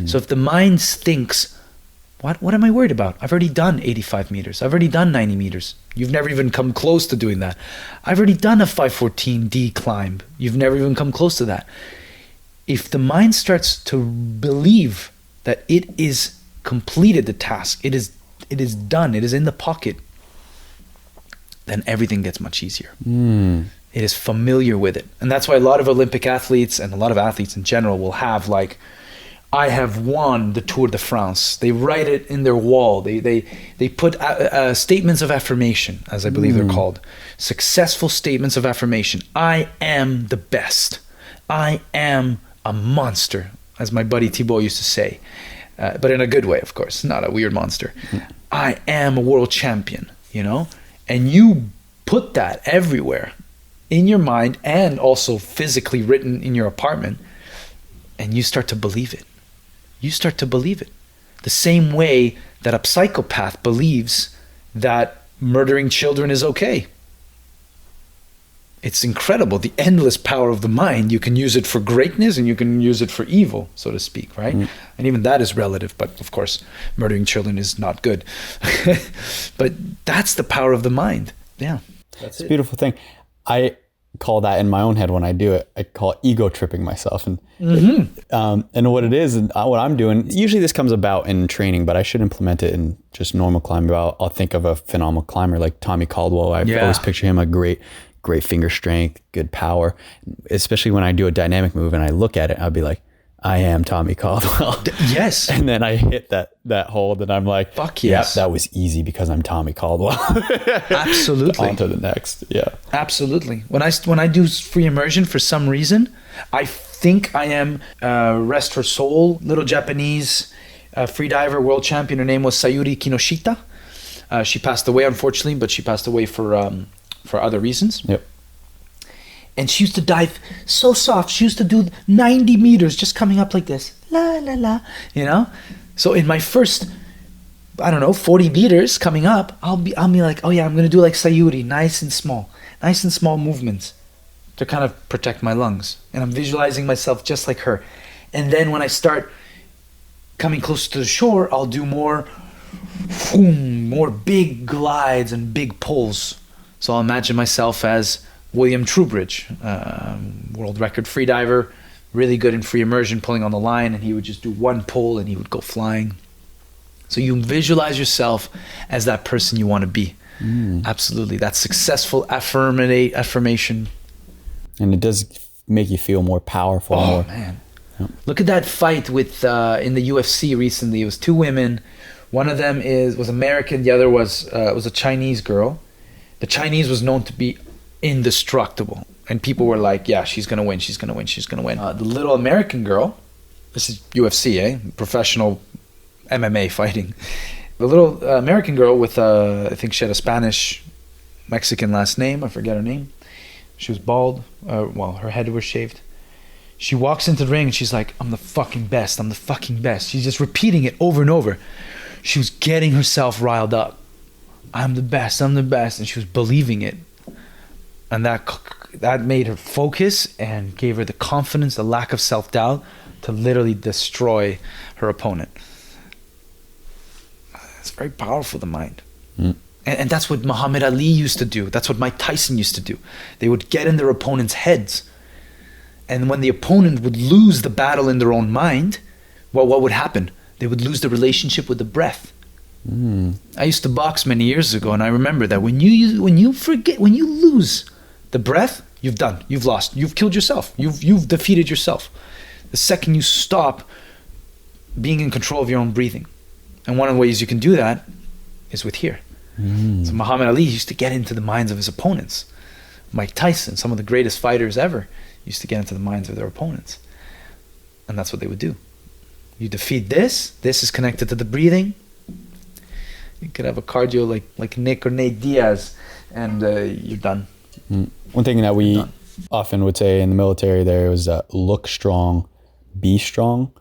So if the mind thinks, what am I worried about? I've already done 85 meters. I've already done 90 meters. You've never even come close to doing that. I've already done a 514D climb. You've never even come close to that. If the mind starts to believe that it is completed the task, it is done, it is in the pocket, then everything gets much easier. It is familiar with it. And that's why a lot of Olympic athletes and a lot of athletes in general will have I have won the Tour de France. They write it in their wall. They put statements of affirmation, as I believe they're called. Successful statements of affirmation. I am the best. I am a monster, as my buddy Thibaut used to say. But in a good way, of course, not a weird monster. I am a world champion, And you put that everywhere in your mind and also physically written in your apartment, and you start to believe it. You start to believe it. The same way that a psychopath believes that murdering children is okay. It's incredible, the endless power of the mind. You can use it for greatness and you can use it for evil, so to speak, right? And even that is relative, but of course, murdering children is not good. But that's the power of the mind. Yeah. It's a beautiful thing. I call that in my own head when I do it, I call it ego tripping myself. And and what it is and what I'm doing, usually this comes about in training, but I should implement it in just normal climbing. I'll think of a phenomenal climber like Tommy Caldwell. I always picture him a great finger strength, good power, especially when I do a dynamic move and I look at it, I'll be like, I am Tommy Caldwell. Yes. And then I hit that hold and I'm like, fuck yes. Yeah, that was easy because I'm Tommy Caldwell. Absolutely. On to the next. Yeah. Absolutely. When I do free immersion, for some reason, I think I am rest her soul, little Japanese freediver world champion. Her name was Sayuri Kinoshita. She passed away, unfortunately, but she passed away for other reasons. Yep. And she used to dive so soft. She used to do 90 meters just coming up like this. La, la, la. So in my first, 40 meters coming up, I'll be like, oh yeah, I'm going to do like Sayuri, nice and small movements to kind of protect my lungs. And I'm visualizing myself just like her. And then when I start coming closer to the shore, I'll do more boom, more big glides and big pulls. So I'll imagine myself as William Trubridge, world record freediver, really good in free immersion, pulling on the line, and he would just do one pull and he would go flying. So you visualize yourself as that person you want to be. Absolutely. That successful affirmation. And it does make you feel more powerful. Oh, more. Man. Yep. Look at that fight with in the UFC recently. It was two women. One of them was American. The other was a Chinese girl. The Chinese was known to be indestructible. And people were like, yeah, she's going to win. She's going to win. She's going to win. The little American girl, this is UFC, professional MMA fighting. The little American girl with, I think she had a Spanish Mexican last name. I forget her name. She was bald. Her head was shaved. She walks into the ring and she's like, I'm the fucking best. I'm the fucking best. She's just repeating it over and over. She was getting herself riled up. I'm the best. I'm the best. And she was believing it. And that made her focus and gave her the confidence, the lack of self-doubt to literally destroy her opponent. It's very powerful, the mind. And that's what Muhammad Ali used to do. That's what Mike Tyson used to do. They would get in their opponent's heads. And when the opponent would lose the battle in their own mind, well, what would happen? They would lose the relationship with the breath. I used to box many years ago, and I remember that when you lose the breath, you've done. You've lost. You've killed yourself. You've defeated yourself. The second you stop being in control of your own breathing. And one of the ways you can do that is with here. So Muhammad Ali used to get into the minds of his opponents. Mike Tyson, some of the greatest fighters ever, used to get into the minds of their opponents. And that's what they would do. You defeat this is connected to the breathing. You could have a cardio like Nick or Nate Diaz, and you're done. One thing that we often would say in the military there was look strong, be strong.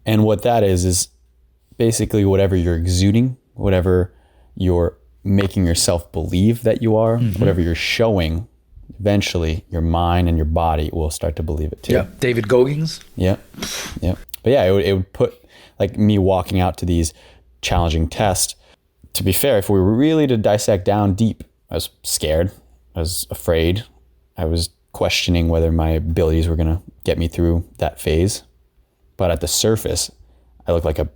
And what that is basically whatever you're exuding, whatever you're making yourself believe that you are, whatever you're showing, eventually your mind and your body will start to believe it too. Yeah, David Goggins. Yeah. But yeah, it would put like me walking out to these challenging tests. To be fair, if we were really to dissect down deep, I was scared. I was afraid. I was questioning whether my abilities were going to get me through that phase. But at the surface, I looked like a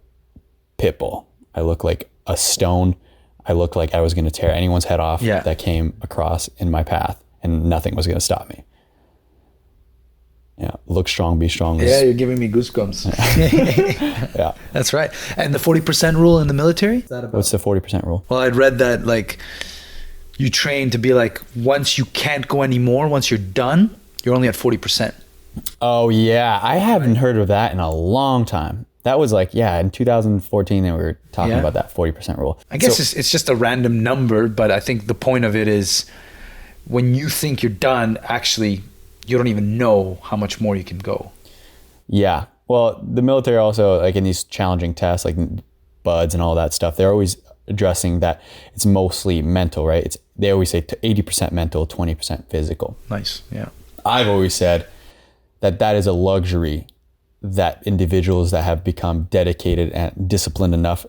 pit bull. I looked like a stone. I looked like I was going to tear anyone's head off that came across in my path, and nothing was going to stop me. Yeah, look strong, be strong. Yeah, you're giving me goosebumps. Yeah. That's right. And the 40% rule in the military? What's the 40% rule? Well, I'd read that like you train to be like, once you can't go anymore, once you're done, you're only at 40%. Oh yeah, I haven't heard of that in a long time. That was like, in 2014 and we were talking about that 40% rule. I guess it's just a random number, but I think the point of it is when you think you're done, actually, you don't even know how much more you can go. Yeah. Well, the military also, like in these challenging tests, like BUDS and all that stuff, they're always addressing that it's mostly mental, right? They always say 80% mental, 20% physical. Nice. Yeah. I've always said that is a luxury that individuals that have become dedicated and disciplined enough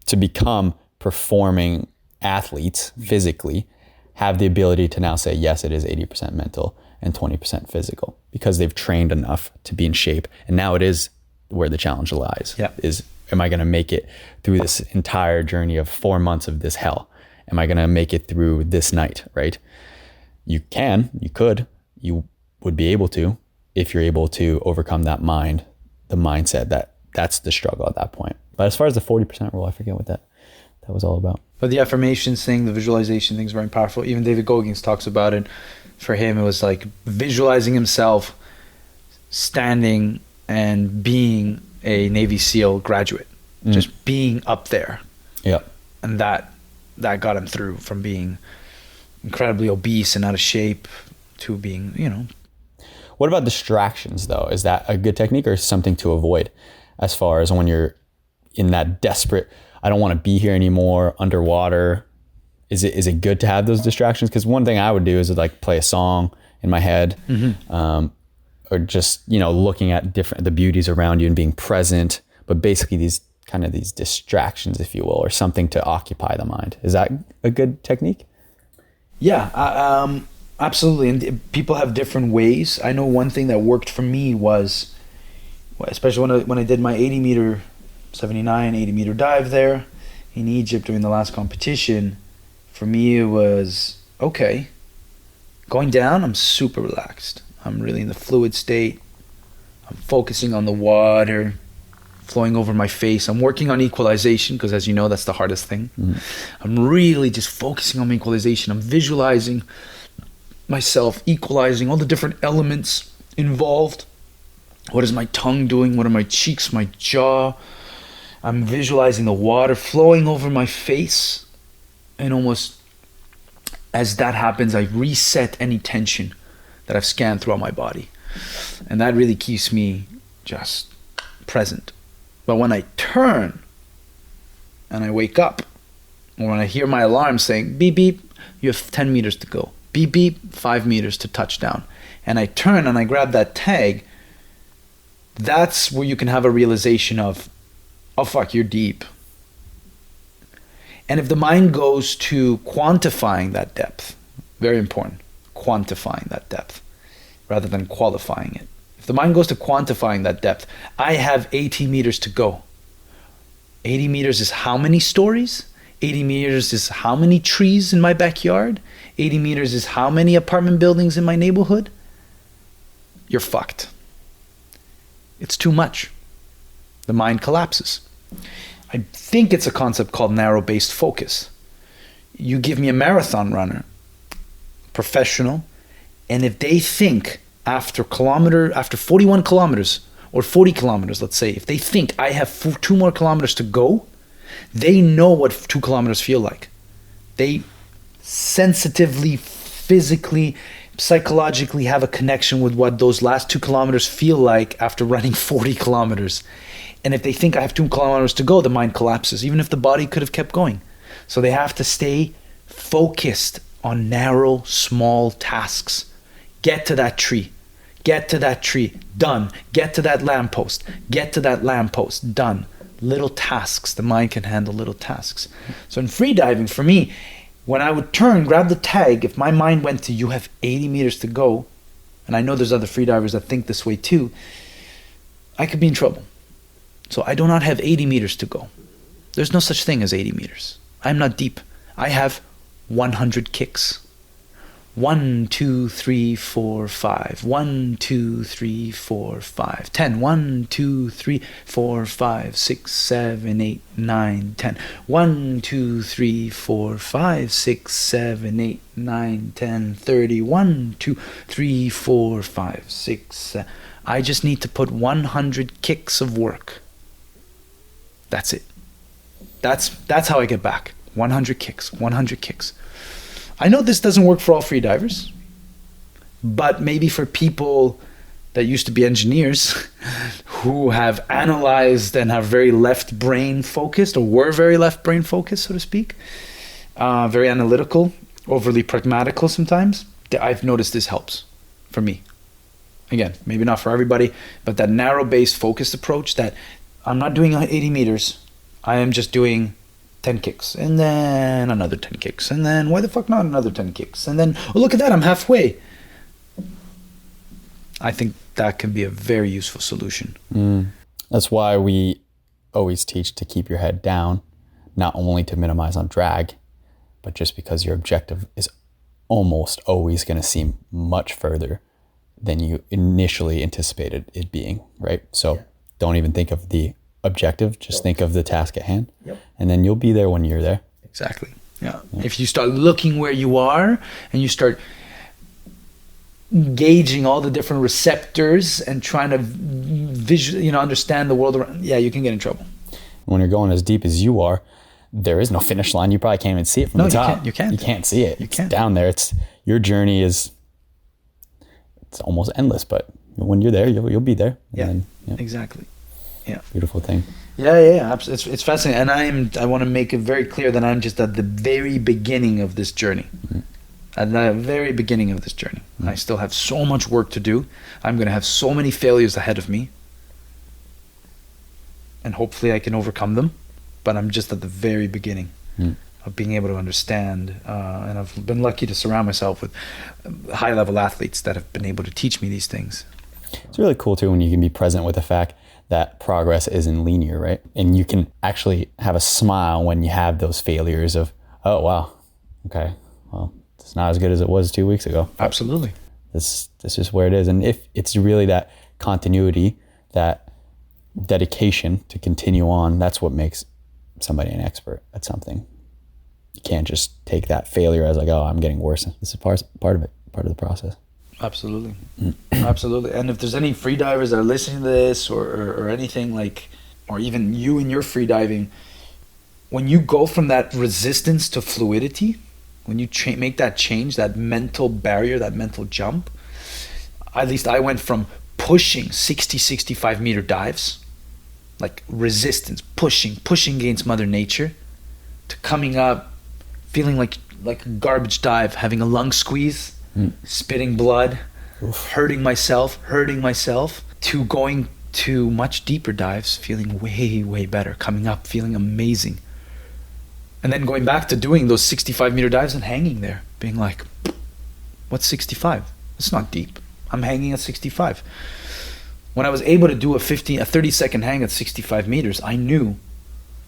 to become performing athletes physically have the ability to now say, yes, it is 80% mental and 20% physical, because they've trained enough to be in shape. And now it is where the challenge lies. Is, am I going to make it through this entire journey of 4 months of this hell? Am I going to make it through this night, right? You would be able to, if you're able to overcome that the mindset that's the struggle at that point. But as far as the 40% rule, I forget what that was all about. But the affirmations thing, the visualization thing is very powerful. Even David Goggins talks about it. For him, it was like visualizing himself standing and being a Navy SEAL graduate, just being up there. Yeah. And that got him through from being incredibly obese and out of shape to being, What about distractions though? Is that a good technique or something to avoid as far as when you're in that desperate, I don't want to be here anymore, underwater? Is it good to have those distractions? Because one thing I would do is like play a song in my head, or just, looking at the beauties around you and being present. But basically these kind of these distractions, if you will, or something to occupy the mind. Is that a good technique? Yeah, absolutely. And people have different ways. I know one thing that worked for me was, especially when I did my 80 meter, 79, 80 meter dive there in Egypt during the last competition, for me it was, okay, going down, I'm super relaxed. I'm really in the fluid state. I'm focusing on the water flowing over my face. I'm working on equalization because, as you know, that's the hardest thing. I'm really just focusing on my equalization. I'm visualizing myself equalizing all the different elements involved. What is my tongue doing? What are my cheeks, my jaw? I'm visualizing the water flowing over my face. And almost as that happens, I reset any tension that I've scanned throughout my body. And that really keeps me just present. But when I turn and I wake up, or when I hear my alarm saying, beep, beep, you have 10 meters to go. Beep, beep, 5 meters to touchdown. And I turn and I grab that tag, that's where you can have a realization of, oh fuck, you're deep. And if the mind goes to quantifying that depth, very important, quantifying that depth rather than qualifying it. If the mind goes to quantifying that depth, I have 80 meters to go. 80 meters is how many stories? 80 meters is how many trees in my backyard? 80 meters is how many apartment buildings in my neighborhood? You're fucked. It's too much. The mind collapses. I think it's a concept called narrow-based focus. You give me a marathon runner, professional, and if they think after 41 kilometers or 40 kilometers, let's say, if they think I have 2 more kilometers to go, they know what 2 kilometers feel like. They sensitively, physically, psychologically have a connection with what those last 2 kilometers feel like after running 40 kilometers. And if they think I have 2 kilometers to go, the mind collapses, even if the body could have kept going. So they have to stay focused on narrow, small tasks. Get to that tree. Get to that tree. Done. Get to that lamppost. Get to that lamppost. Done. Little tasks. The mind can handle little tasks. So in freediving, for me, when I would turn, grab the tag, if my mind went to, you have 80 meters to go, and I know there's other freedivers that think this way too, I could be in trouble. So I do not have 80 meters to go. There's no such thing as 80 meters. I'm not deep. I have 100 kicks. 1, 2, 3, 4, 5. 1, 2, 3, 4, 5. 10. 1, 2, 3, 4, 5, 6, 7, 8, 9, 10. 1, 2, 3, 4, 5, 6, 7, 8, 9, 10, 30. 1, 2, 3, 4, 5, 6, 7. I just need to put 100 kicks of work. That's it. That's how I get back. 100 kicks. 100 kicks. I know this doesn't work for all freedivers, but maybe for people that used to be engineers who have analyzed and have very left brain focused, or were very left brain focused, so to speak, very analytical, overly pragmatical sometimes, I've noticed this helps for me. Again, maybe not for everybody, but that narrow-based focused approach, that I'm not doing 80 meters, I am just doing 10 kicks, and then another 10 kicks, and then why the fuck not another 10 kicks, and then, oh, look at that, I'm halfway. I think that can be a very useful solution. That's why we always teach to keep your head down, not only to minimize on drag, but just because your objective is almost always going to seem much further than you initially anticipated it being, right? So don't even think of the objective, just think of the task at hand, and then you'll be there when you're there. Exactly. Yeah. If you start looking where you are and you start gauging all the different receptors and trying to understand the world around, you can get in trouble. When you're going as deep as you are, there is no finish line. You probably can't even see it from the top. You can't see it. It's down there. It's your journey it's almost endless, but when you're there, you'll be there. Exactly. Yeah. Beautiful thing. Yeah. It's fascinating. And I want to make it very clear that I'm just at the very beginning of this journey. At the very beginning of this journey. I still have so much work to do. I'm going to have so many failures ahead of me. and hopefully I can overcome them. But I'm just at the very beginning of being able to understand, and I've been lucky to surround myself with high-level athletes that have been able to teach me these things. It's really cool too when you can be present with the fact that progress isn't linear, right? And you can actually have a smile when you have those failures of, oh wow, okay, well, it's not as good as it was 2 weeks ago. Absolutely. This is where it is. And if it's really that continuity, that dedication to continue on, that's what makes somebody an expert at something. You can't just take that failure as like, oh, I'm getting worse. This is part of it, part of the process. Absolutely. Absolutely. And if there's any free divers that are listening to this or anything like, or even you in your free diving, when you go from that resistance to fluidity, when you make that change, that mental barrier, that mental jump, at least I went from pushing 60, 65 meter dives, like resistance, pushing against Mother Nature, to coming up, feeling like a garbage dive, having a lung squeeze, spitting blood, hurting myself, to going to much deeper dives, feeling way, way better, coming up, feeling amazing. And then going back to doing those 65 meter dives and hanging there, being like, what's 65? It's not deep. I'm hanging at 65. When I was able to do a 30-second hang at 65 meters, I knew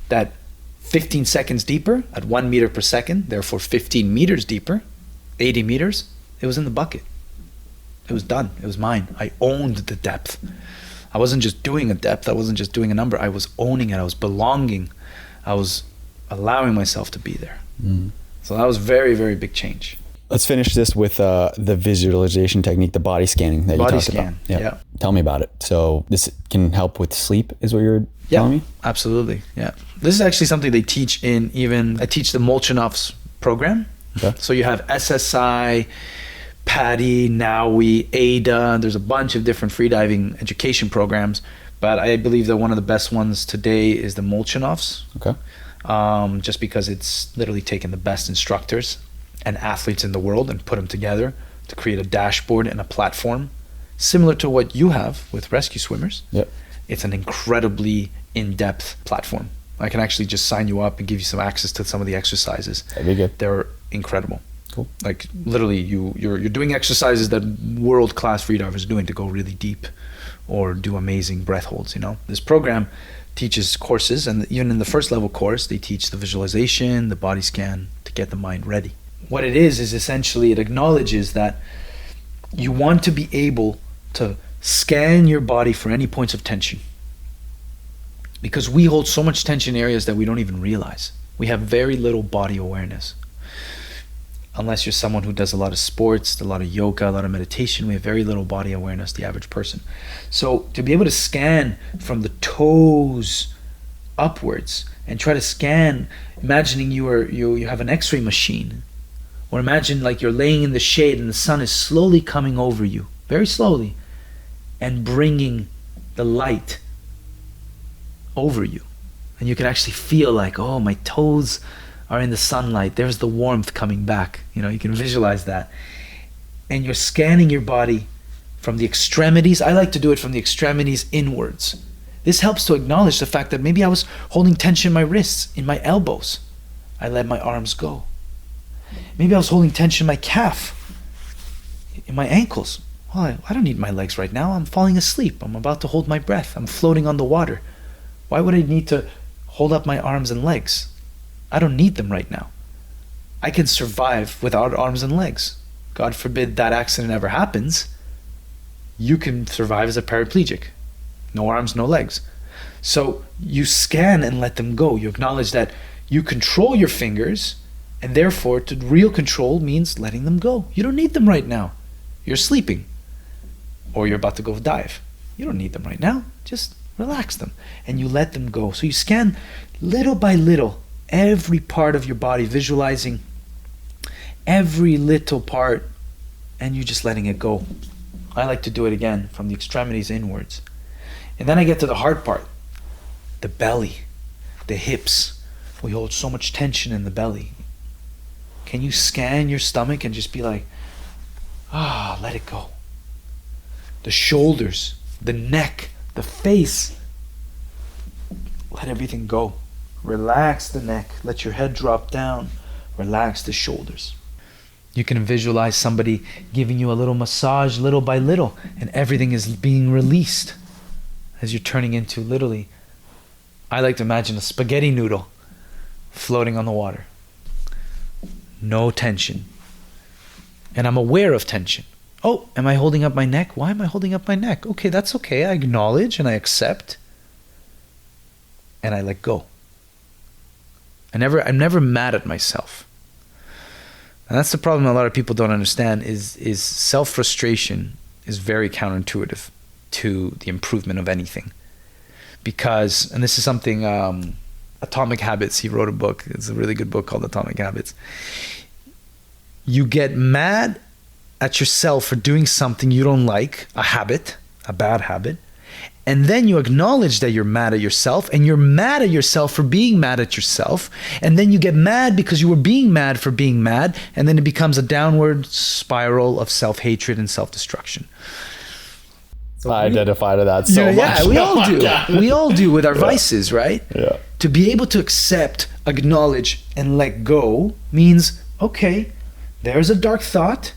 that 15 seconds deeper at 1 meter per second, therefore 15 meters deeper, 80 meters, it was in the bucket. It was done. It was mine. I owned the depth. I wasn't just doing a depth. I wasn't just doing a number. I was owning it. I was belonging. I was allowing myself to be there. So that was very, very big change. Let's finish this with the visualization technique, the body scanning that you talked about. Yeah. Tell me about it. So this can help with sleep is what you're telling me? Absolutely. Yeah. This is actually something they teach I teach the Molchanov's program. Okay. So you have SSI, PADI, NAUI, ADA. There's a bunch of different freediving education programs, but I believe that one of the best ones today is the Molchanov's. Okay. Just because it's literally taken the best instructors and athletes in the world and put them together to create a dashboard and a platform similar to what you have with rescue swimmers. Yep. It's an incredibly in-depth platform. I can actually just sign you up and give you some access to some of the exercises. That'd be good. They're incredible. Cool. Like literally you're doing exercises that world-class freedivers are doing to go really deep or do amazing breath holds, This program teaches courses, and even in the first level course, they teach the visualization, the body scan to get the mind ready. What it is essentially it acknowledges that you want to be able to scan your body for any points of tension, because we hold so much tension areas that we don't even realize. We have very little body awareness. Unless you're someone who does a lot of sports, a lot of yoga, a lot of meditation, we have very little body awareness, the average person. So to be able to scan from the toes upwards and try to scan, imagining you have an x-ray machine, or imagine like you're laying in the shade and the sun is slowly coming over you, very slowly, and bringing the light over you. And you can actually feel like, oh, my toes are in the sunlight. There's the warmth coming back. You can visualize that. And you're scanning your body from the extremities. I like to do it from the extremities inwards. This helps to acknowledge the fact that maybe I was holding tension in my wrists, in my elbows. I let my arms go. Maybe I was holding tension in my calf, in my ankles. Well, I don't need my legs right now. I'm falling asleep. I'm about to hold my breath. I'm floating on the water. Why would I need to hold up my arms and legs? I don't need them right now. I can survive without arms and legs. God forbid that accident ever happens. You can survive as a paraplegic. No arms, no legs. So you scan and let them go. You acknowledge that you control your fingers, and therefore to real control means letting them go. You don't need them right now. You're sleeping, or you're about to go dive. You don't need them right now. Just relax them, and you let them go. So you scan little by little every part of your body, visualizing every little part, and you're just letting it go. I like to do it again from the extremities inwards. And then I get to the hard part, the belly, the hips. We hold so much tension in the belly. Can you scan your stomach and just be like, let it go. The shoulders, the neck, the face. Let everything go. Relax the neck. Let your head drop down. Relax the shoulders. You can visualize somebody giving you a little massage little by little, and everything is being released as you're turning into, literally, I like to imagine a spaghetti noodle floating on the water. No tension. And I'm aware of tension. Oh, am I holding up my neck? Why am I holding up my neck? Okay, that's okay. I acknowledge and I accept. And I let go. I'm never mad at myself. And that's the problem a lot of people don't understand is self-frustration is very counterintuitive to the improvement of anything. Because, and this is something, Atomic Habits, he wrote a book. It's a really good book called Atomic Habits. You get mad at yourself for doing something you don't like, a habit, a bad habit, and then you acknowledge that you're mad at yourself, and you're mad at yourself for being mad at yourself, and then you get mad because you were being mad for being mad, and then it becomes a downward spiral of self-hatred and self-destruction. So I identify to that so much. Yeah, we all do. We all do with our vices, right? Yeah. To be able to accept, acknowledge, and let go means, okay, there's a dark thought.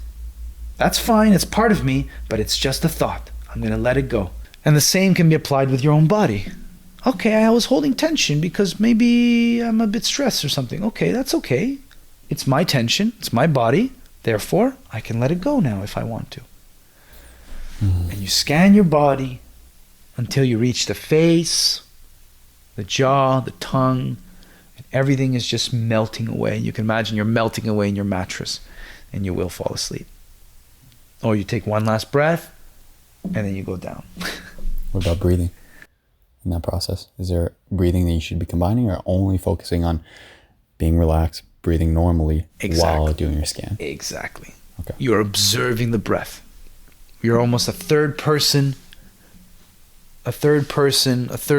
That's fine. It's part of me, but it's just a thought. I'm going to let it go. And the same can be applied with your own body. Okay, I was holding tension because maybe I'm a bit stressed or something. Okay, that's okay. It's my tension. It's my body. Therefore, I can let it go now if I want to. And you scan your body until you reach the face, the jaw, the tongue, and everything is just melting away. You can imagine you're melting away in your mattress and you will fall asleep. Or you take one last breath and then you go down. What about breathing in that process? Is there breathing that you should be combining or only focusing on being relaxed, breathing normally while doing your scan? Exactly. Okay. You're observing the breath. You're almost a third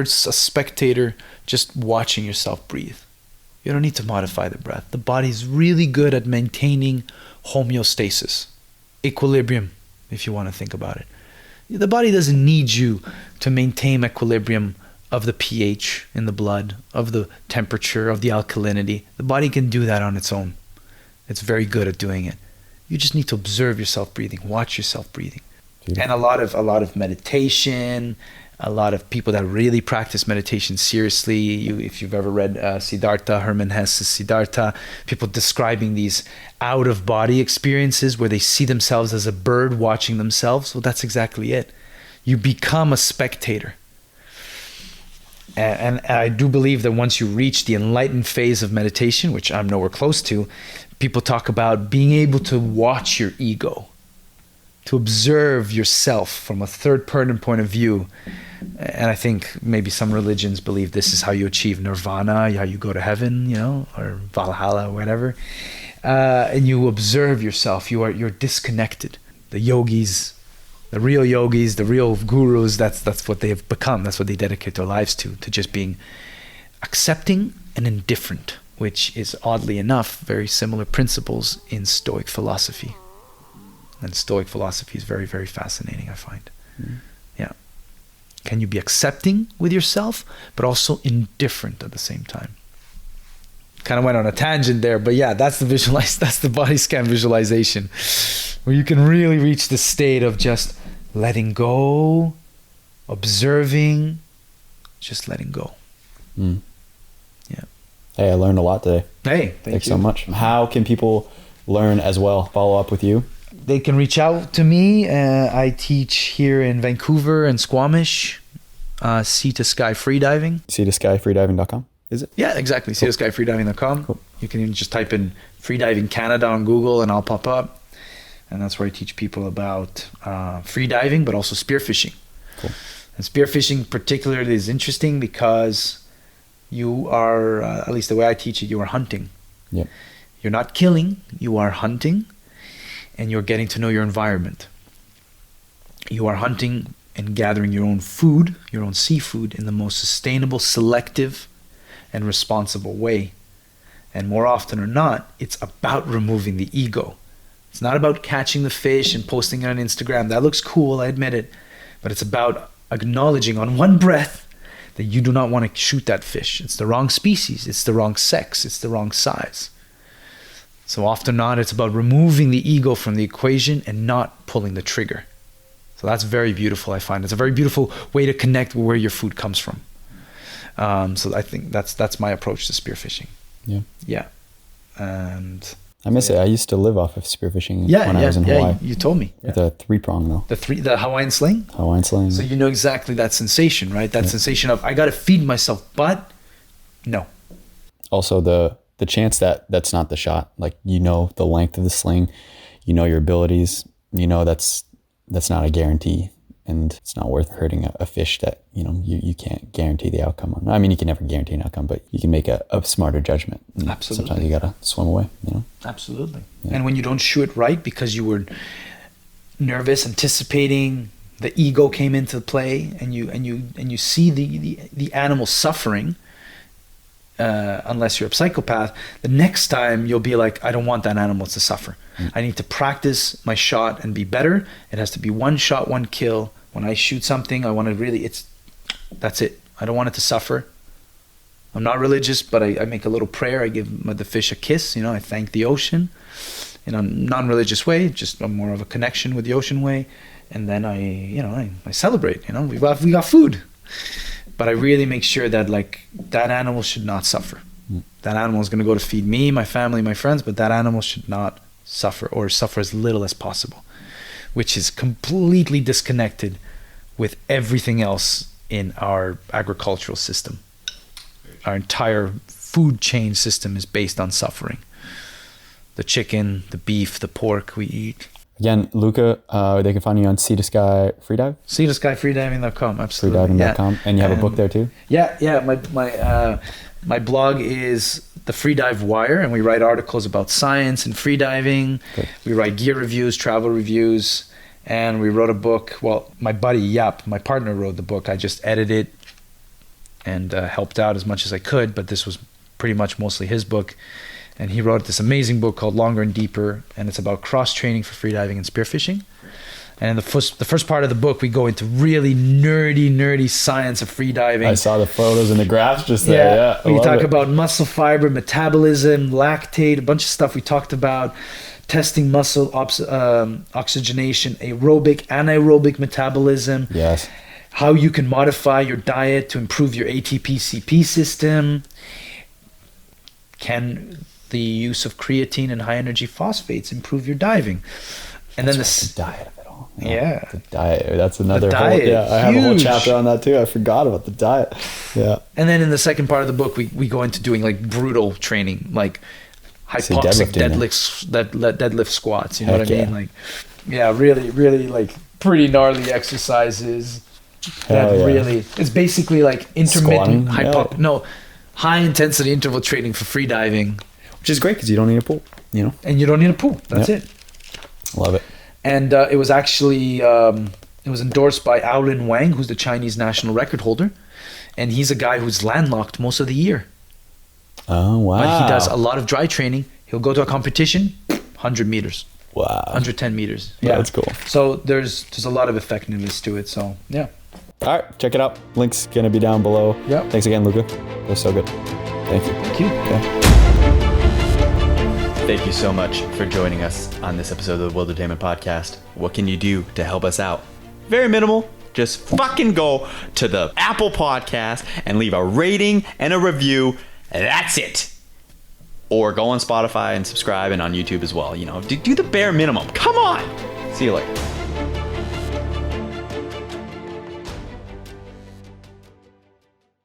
spectator just watching yourself breathe. You don't need to modify the breath. The body's really good at maintaining homeostasis, equilibrium, if you want to think about it. The body doesn't need you to maintain equilibrium of the pH in the blood, of the temperature, of the alkalinity. The body can do that on its own. It's very good at doing it. You just need to observe yourself breathing, watch yourself breathing. And a lot of meditation, a lot of people that really practice meditation seriously. If you've ever read Siddhartha, Hermann Hesse's Siddhartha, people describing these out-of-body experiences where they see themselves as a bird watching themselves. Well, that's exactly it. You become a spectator. And I do believe that once you reach the enlightened phase of meditation, which I'm nowhere close to, people talk about being able to watch your ego, to observe yourself from a third-person point of view. And I think maybe some religions believe this is how you achieve nirvana, how you go to heaven, or Valhalla, or whatever. And you observe yourself. You're disconnected. The yogis, the real gurus, that's what they have become. That's what they dedicate their lives to just being accepting and indifferent, which is, oddly enough, very similar principles in Stoic philosophy. And Stoic philosophy is very, very fascinating, I find. Yeah. Can you be accepting with yourself, but also indifferent at the same time? Kind of went on a tangent there, but yeah, that's the body scan visualization, where you can really reach the state of just letting go, observing, just letting go. Yeah. Hey, I learned a lot today. Hey, thanks so much. How can people learn as well, follow up with you? They can reach out to me. I teach here in Vancouver and Squamish, sea to sky freediving. Sea to sky freediving.com, is it? Yeah, exactly. Sea to sky freediving.com. Cool. You can even just type in Freediving Canada on Google and I'll pop up. And that's where I teach people about freediving, but also spearfishing. Cool. And spearfishing particularly is interesting because you are, at least the way I teach it, you are hunting. Yep. You're not killing, you are hunting. And you're getting to know your environment. You are hunting and gathering your own food, your own seafood, in the most sustainable, selective, and responsible way. And more often or not, it's about removing the ego. It's not about catching the fish and posting it on Instagram. That looks cool, I admit it. But it's about acknowledging on one breath that you do not want to shoot that fish. It's the wrong species, it's the wrong sex, it's the wrong size. So often not, it's about removing the ego from the equation and not pulling the trigger. So that's very beautiful, I find. It's a very beautiful way to connect with where your food comes from. So I think that's my approach to spearfishing. Yeah. Yeah. And I miss it. I used to live off of spearfishing when I was in Hawaii. You told me. With a 3-prong though. The Hawaiian sling? Hawaiian sling. So you know exactly that sensation, right? That sensation of, I got to feed myself, but no. Also the chance that that's not the shot. Like, you know, the length of the sling, you know, your abilities, you know, that's not a guarantee, and it's not worth hurting a fish that, you know, you can't guarantee the outcome on. I mean, you can never guarantee an outcome, but you can make a smarter judgment. And absolutely. Sometimes you got to swim away, you know? Absolutely. Yeah. And when you don't shoot it right because you were nervous, anticipating, the ego came into play, and you see the animal suffering, unless you're a psychopath, the next time you'll be like, I don't want that animal to suffer. I need to practice my shot and be better. It has to be one shot, one kill. When I shoot something, I want to really, that's it. I don't want it to suffer. I'm not religious, but I make a little prayer. I give the fish a kiss. You know, I thank the ocean in a non-religious way, just more of a connection with the ocean way. And then I celebrate. You know, we got food. But I really make sure that, like, that animal should not suffer. That animal is going to go to feed me, my family, my friends, but that animal should not suffer, or suffer as little as possible, which is completely disconnected with everything else in our agricultural system. Our entire food chain system is based on suffering. The chicken, the beef, the pork we eat. Again, Luca, they can find you on Sea to Sky Freedive. Sea to Sky Freediving.com, absolutely. Freediving.com. And you have a book there too? Yeah. My blog is the Freedive Wire, and we write articles about science and freediving. Good. We write gear reviews, travel reviews, and we wrote a book. Well, my buddy Yap, my partner, wrote the book. I just edited and helped out as much as I could, but this was pretty much mostly his book. And he wrote this amazing book called Longer and Deeper, and it's about cross-training for freediving and spearfishing. And in the first part of the book, we go into really nerdy science of freediving. I saw the photos and the graphs just there. Yeah, we talk about muscle fiber, metabolism, lactate, a bunch of stuff we talked about, testing muscle oxygenation, aerobic, anaerobic metabolism. Yes. How you can modify your diet to improve your ATP-CP system. Can the use of creatine and high-energy phosphates improve your diving? And then the diet of it all. Yeah. The diet. That's another diet, whole, I have a whole huge. chapter on that too. I forgot about the diet. Yeah. And then in the second part of the book, we go into doing like brutal training, like hypoxic deadlift squats. You know what I mean? Like, really like pretty gnarly exercises. It's basically like intermittent high intensity interval training for free diving, which is great because you don't need a pool, you know. And you don't need a pool. That's it. Love it. And it was actually it was endorsed by Xiaolin Wang, who's the Chinese national record holder, and he's a guy who's landlocked most of the year. Oh wow! But he does a lot of dry training. He'll go to a competition, 100 meters. Wow. 110 meters. Yeah, that's cool. So there's a lot of effectiveness to it. So yeah. All right, check it out. Link's gonna be down below. Yeah. Thanks again, Luca. That was so good. Thank you. Thank you. Yeah. Thank you so much for joining us on this episode of the Wildertainment Podcast. What can you do to help us out? Very minimal. Just fucking go to the Apple Podcast and leave a rating and a review. That's it. Or go on Spotify and subscribe, and on YouTube as well. You know, do the bare minimum. Come on. See you later.